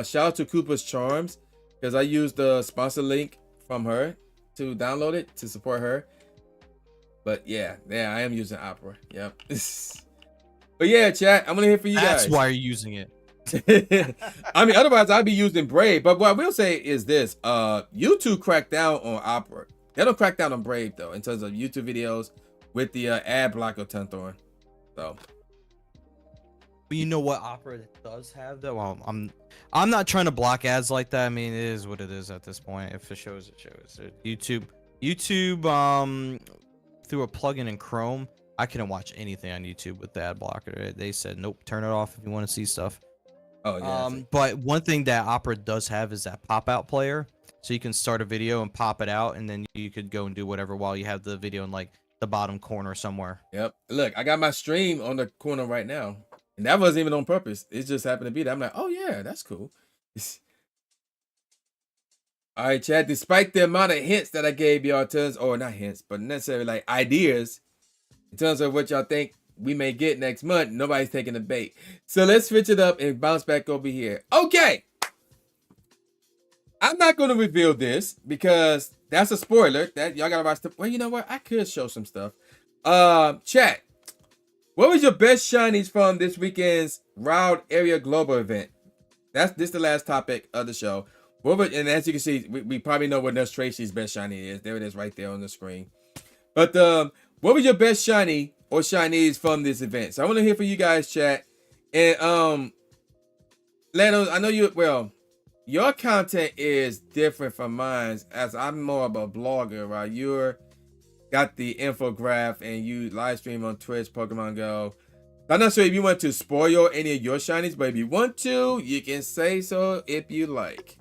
Shout out to Koopa's Charms because I used the sponsor link from her to download it to support her. But yeah, I am using Opera. Yep. But yeah, chat, I'm gonna hear from you guys. That's why you're using it. I mean, otherwise I'd be using Brave. But what I will say is this: YouTube cracked down on Opera. They don't crack down on Brave though, in terms of YouTube videos with the ad blocker turned on. So. But you know what Opera does have though? Well, I'm not trying to block ads like that. I mean, it is what it is at this point. If it shows, it shows. YouTube, through a plugin in Chrome, I couldn't watch anything on YouTube with the ad blocker. They said nope, turn it off if you want to see stuff. Oh yeah. But one thing that Opera does have is that pop-out player, so you can start a video and pop it out, and then you could go and do whatever while you have the video in like the bottom corner somewhere. Yep. Look, I got my stream on the corner right now. And that wasn't even on purpose. It just happened to be that. I'm like, oh yeah, that's cool. All right, Chad. Despite the amount of hints that I gave y'all, or not hints, but necessarily like ideas in terms of what y'all think we may get next month, nobody's taking the bait. So let's switch it up and bounce back over here. Okay. I'm not going to reveal this because that's a spoiler. That y'all gotta watch. Well, you know what? I could show some stuff. Chat. What was your best shinies from this weekend's Round Area Global event? This the last topic of the show. And as you can see, we probably know what Nurse Tracy's best shiny is. There it is right there on the screen. But what was your best shiny or shinies from this event? So I want to hear from you guys, chat. And Lando, I know your content is different from mine, as I'm more of a blogger, right? You're got the infograph and you live stream on Twitch, Pokemon Go. I'm not sure if you want to spoil any of your shinies, but if you want to, you can say so if you like.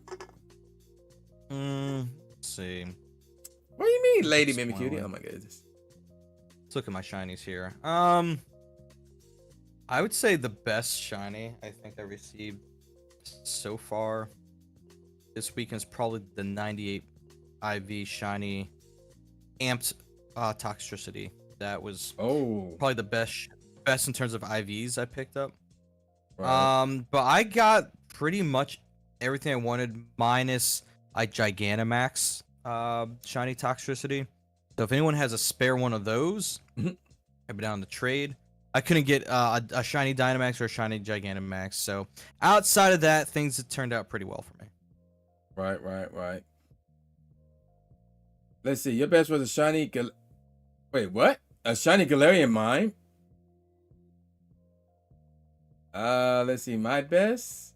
Let's see. What do you mean, Lady Mimicutie? Oh my goodness. Let's look at my shinies here. I would say the best shiny I think I received so far this weekend is probably the 98 IV shiny amped Toxtricity. That was probably the best in terms of IVs I picked up. Right. But I got pretty much everything I wanted minus a Gigantamax shiny Toxtricity. So if anyone has a spare one of those, I'd be down to trade. I couldn't get a shiny Dynamax or a shiny Gigantamax. So outside of that, things have turned out pretty well for me. Right. Let's see. Your best was a shiny. Wait, what? A shiny Galarian Mime? Let's see. My best.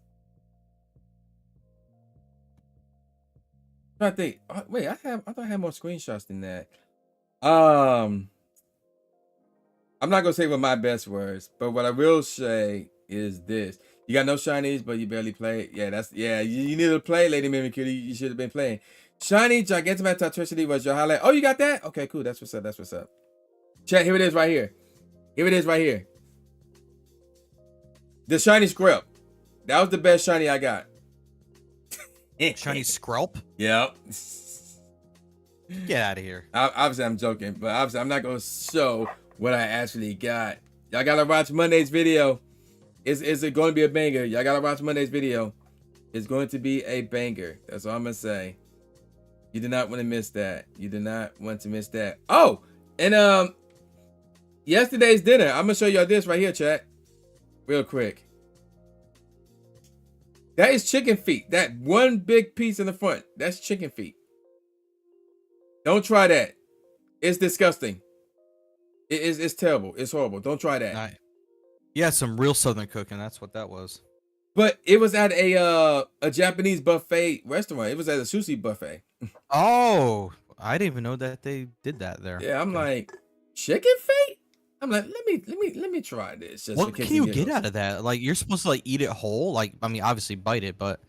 I'm trying to think. Wait, I thought I had more screenshots than that. I'm not gonna say what my best was, but what I will say is this: you got no shinies, but you barely play. Yeah, you need to play, Lady Mimicutie. You should have been playing. Shiny Gigantamax Toxtricity was your highlight. Oh, you got that? Okay, cool. That's what's up. Chat, here it is right here. The shiny Skrelp. That was the best shiny I got. Shiny Skrelp? Yep. Get out of here. Obviously, I'm joking, but obviously, I'm not going to show what I actually got. Y'all got to watch Monday's video. Is it going to be a banger? Y'all got to watch Monday's video. It's going to be a banger. That's all I'm going to say. You do not want to miss that. Oh, and yesterday's dinner. I'm going to show y'all this right here, chat. Real quick. That is chicken feet. That one big piece in the front. That's chicken feet. Don't try that. It's disgusting. It's terrible. It's horrible. Don't try that. Yeah, some real Southern cooking. That's what that was. But it was at a Japanese buffet restaurant. It was at a sushi buffet. Oh, I didn't even know that they did that there. Yeah, I'm like, chicken feet? I'm like, let me try this. Just what can you get out of that? Like, you're supposed to like eat it whole. Like, I mean, obviously bite it, but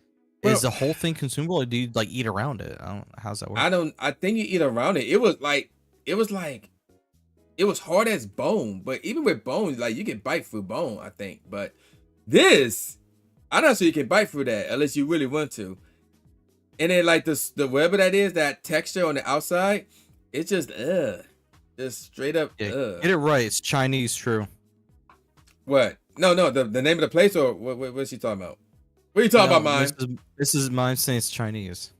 is the whole thing consumable, or do you like eat around it? How's that work? I think you eat around it. It was hard as bone, but even with bones, like you can bite through bone, I think. But this, I'm not sure you can bite through that unless you really want to. And then like the whatever that is, that texture on the outside, it's just Just straight up. Yeah, Ugh. get it right. It's Chinese, true. What? No, the name of the place or what's she talking about? What are you talking about, mine? This is mine saying it's Chinese.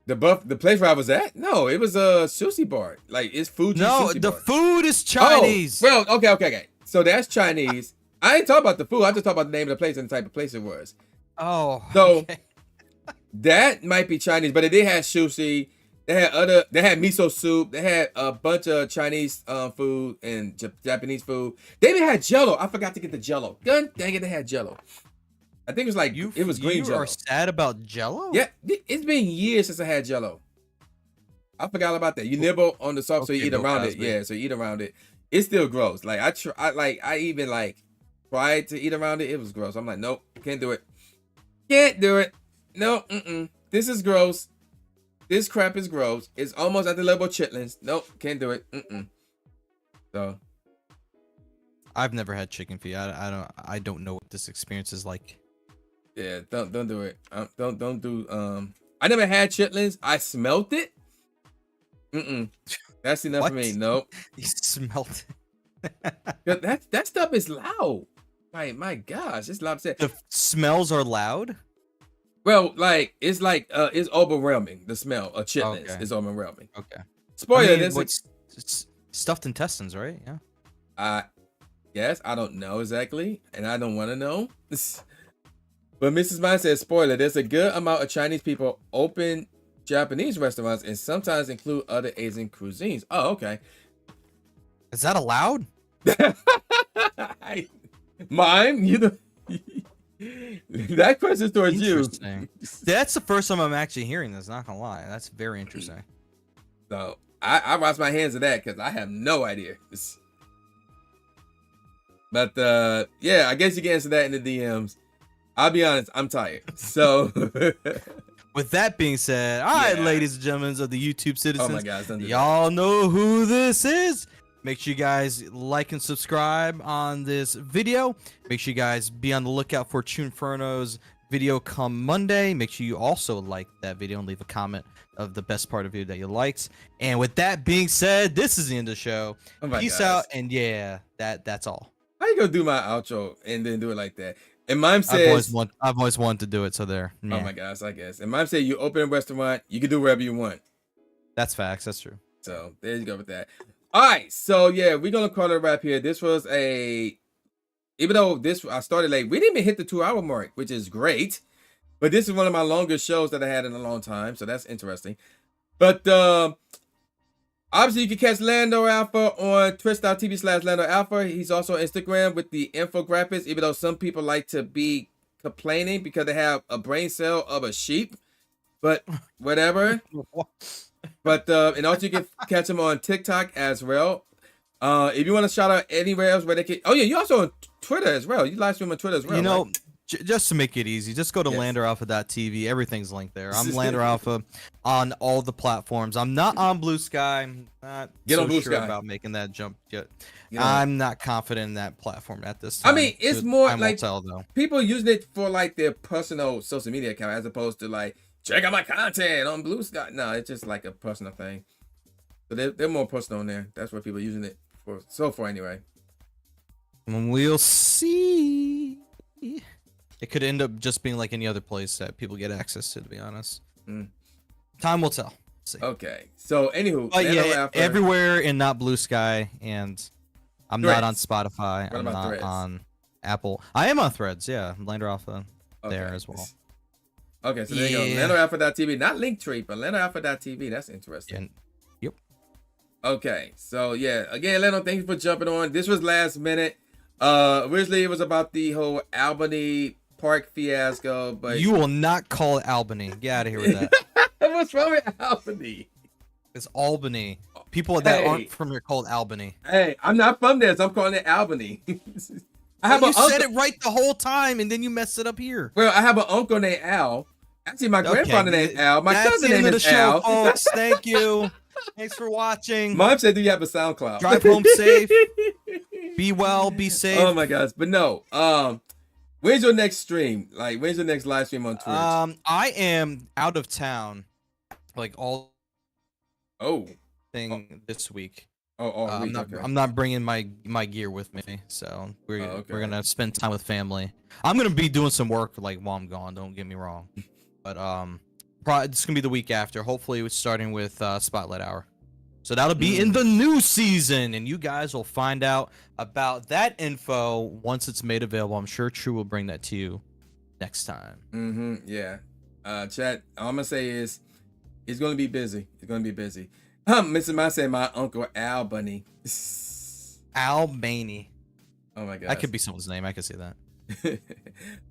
The place where I was at? No, it was a sushi bar. Like it's Fuji No, sushi the bar. food is Chinese. Oh, well, okay. So that's Chinese. I ain't talking about the food. I just talking about the name of the place and the type of place it was. Oh, So okay. that might be Chinese, but they did have sushi. They had miso soup. They had a bunch of Chinese food and Japanese food. They even had Jello. I forgot to get the Jello. God dang it, they had Jello. I think it was like it was green Jello. You are sad about Jello? Yeah, it's been years since I had Jello. I forgot about that. You nibble on the sauce, so you eat around it. Yeah, so you eat around it. It's still gross. Like I even tried to eat around it. It was gross. I'm like, nope, can't do it. Can't do it. No, This is gross. This crap is gross. It's almost at the level of chitlins. Nope, can't do it. So I've never had chicken feet. I don't know what this experience is like. yeah, don't do it. Don't do. I never had chitlins. I smelt it. That's enough for me. Nope. You smelt it. That stuff is loud. My gosh, it's loud. The smells are loud. Well, it's overwhelming. The smell of chitlins is overwhelming. Okay. Spoiler. It's stuffed intestines, right? Yeah. Yes, I don't know exactly, and I don't want to know. But Mrs. Mine says, spoiler, there's a good amount of Chinese people open Japanese restaurants and sometimes include other Asian cuisines. Oh, okay. Is that allowed? Mine? That question's towards you. That's the first time I'm actually hearing this, not gonna lie. That's very interesting. So I wash my hands of that because I have no idea. But yeah, I guess you can answer that in the DMs. I'll be honest, I'm tired. So with that being said, all right, ladies and gentlemen of the YouTube citizens, oh my gosh, y'all know who this is. Make sure you guys like and subscribe on this video. Make sure you guys be on the lookout for Tru Inferno's video come Monday. Make sure you also like that video and leave a comment of the best part of it that you liked. And with that being said, this is the end of the show. Peace out, and yeah, that's all. How you gonna do my outro and then do it like that? And Mime says, I've always wanted to do it, so there. Yeah. Oh my gosh, I guess. And Mime said, you open a restaurant, you can do wherever you want. That's facts. That's true. So there you go with that. All right, so yeah, we're gonna call it a wrap here. This was even though I started late, we didn't even hit the 2-hour mark, which is great. But this is one of my longest shows that I had in a long time, so that's interesting. But obviously, you can catch Lando Alpha on twitch.tv/Lando Alpha. He's also on Instagram with the infographics, even though some people like to be complaining because they have a brain cell of a sheep. But whatever. But and also you can catch him on TikTok as well. If you want to shout out anywhere else where they can. Oh yeah, you also on Twitter as well. You live stream on Twitter as well. You know, right? Just to make it easy, just go to landeralpha.tv. Everything's linked there. I'm Lander Alpha on all the platforms. I'm not on Blue Sky. I'm not Get on Blue sure Sky. about making that jump yet. I'm not confident in that platform at this time. I mean, it's more time like will tell, though. People using it for like their personal social media account as opposed to like check out my content on Blue Sky. No, it's just like a personal thing. So they're more personal in there. That's what people are using it for so far anyway. We'll see. It could end up just being like any other place that people get access to be honest. Time will tell. See. Okay. So anywho, but yeah, everywhere and not Blue Sky, and I'm not on Spotify. I'm not on Apple. I am on Threads, yeah. Lander Alpha there as well. Okay, so there you go. LanderAlpha.tv, not Linktree, but LanderAlpha.tv. That's interesting. Yep. Okay, so yeah, again, Lando, thank you for jumping on. This was last minute. Originally it was about the whole Albany Park fiasco, but you will not call it Albany. Get out of here with that. What's wrong with Albany? It's Albany. People that aren't from here called Albany. Hey, I'm not from there, so I'm calling it Albany. You said it right the whole time, and then you messed it up here. Well, I have an uncle named Al. Actually, my grandfather named Al. My cousin name is Al. Folks. Thank you. Thanks for watching. Mom said, "Do you have a SoundCloud?" Drive home safe. Be well. Be safe. Oh my gosh! But no. When's your next stream? Like, when's your next live stream on Twitch? I am out of town, like all. Oh. Thing this week. I'm not. I'm not bringing my gear with me, so we're gonna spend time with family. I'm gonna be doing some work like while I'm gone. Don't get me wrong, but it's gonna be the week after. Hopefully, it's starting with Spotlight Hour, so that'll be in the new season, and you guys will find out about that info once it's made available. I'm sure Tru will bring that to you next time. Yeah. Chat. All I'm gonna say is, it's gonna be busy. It's gonna be busy. Mr. Mouse said my uncle Albany. Albany. Oh my god. That could be someone's name. I could see that.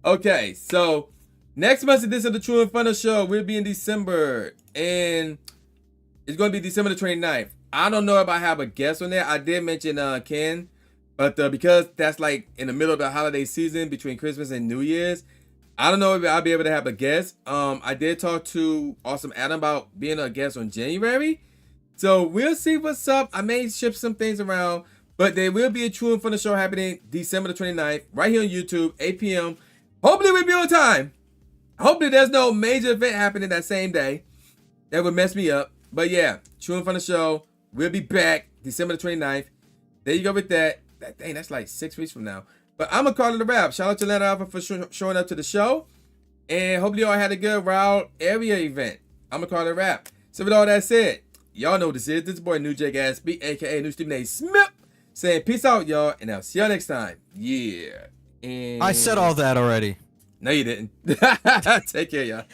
Okay, so next month's edition of the Tru Inferno Show will be in December, and it's going to be December the 29th. I don't know if I have a guest on there. I did mention Ken, but because that's like in the middle of the holiday season between Christmas and New Year's, I don't know if I'll be able to have a guest. I did talk to Awesome Adam about being a guest on January. So we'll see what's up. I may shift some things around, but there will be a Tru Inferno Show happening December the 29th, right here on YouTube, 8 p.m. Hopefully we'll be on time. Hopefully there's no major event happening that same day that would mess me up. But yeah, Tru Inferno Show, we'll be back December the 29th. There you go with that. Dang, that's like 6 weeks from now. But I'm going to call it a wrap. Shout out to Atlanta Alpha for showing up to the show. And hopefully y'all had a good Wild Area event. I'm going to call it a wrap. So with all that said, y'all know what this is. This is boy New J Gatsby, a.k.a. New Stephen A. Smith, saying peace out, y'all. And I'll see y'all next time. Yeah. And I said all that already. No, you didn't. Take care, y'all.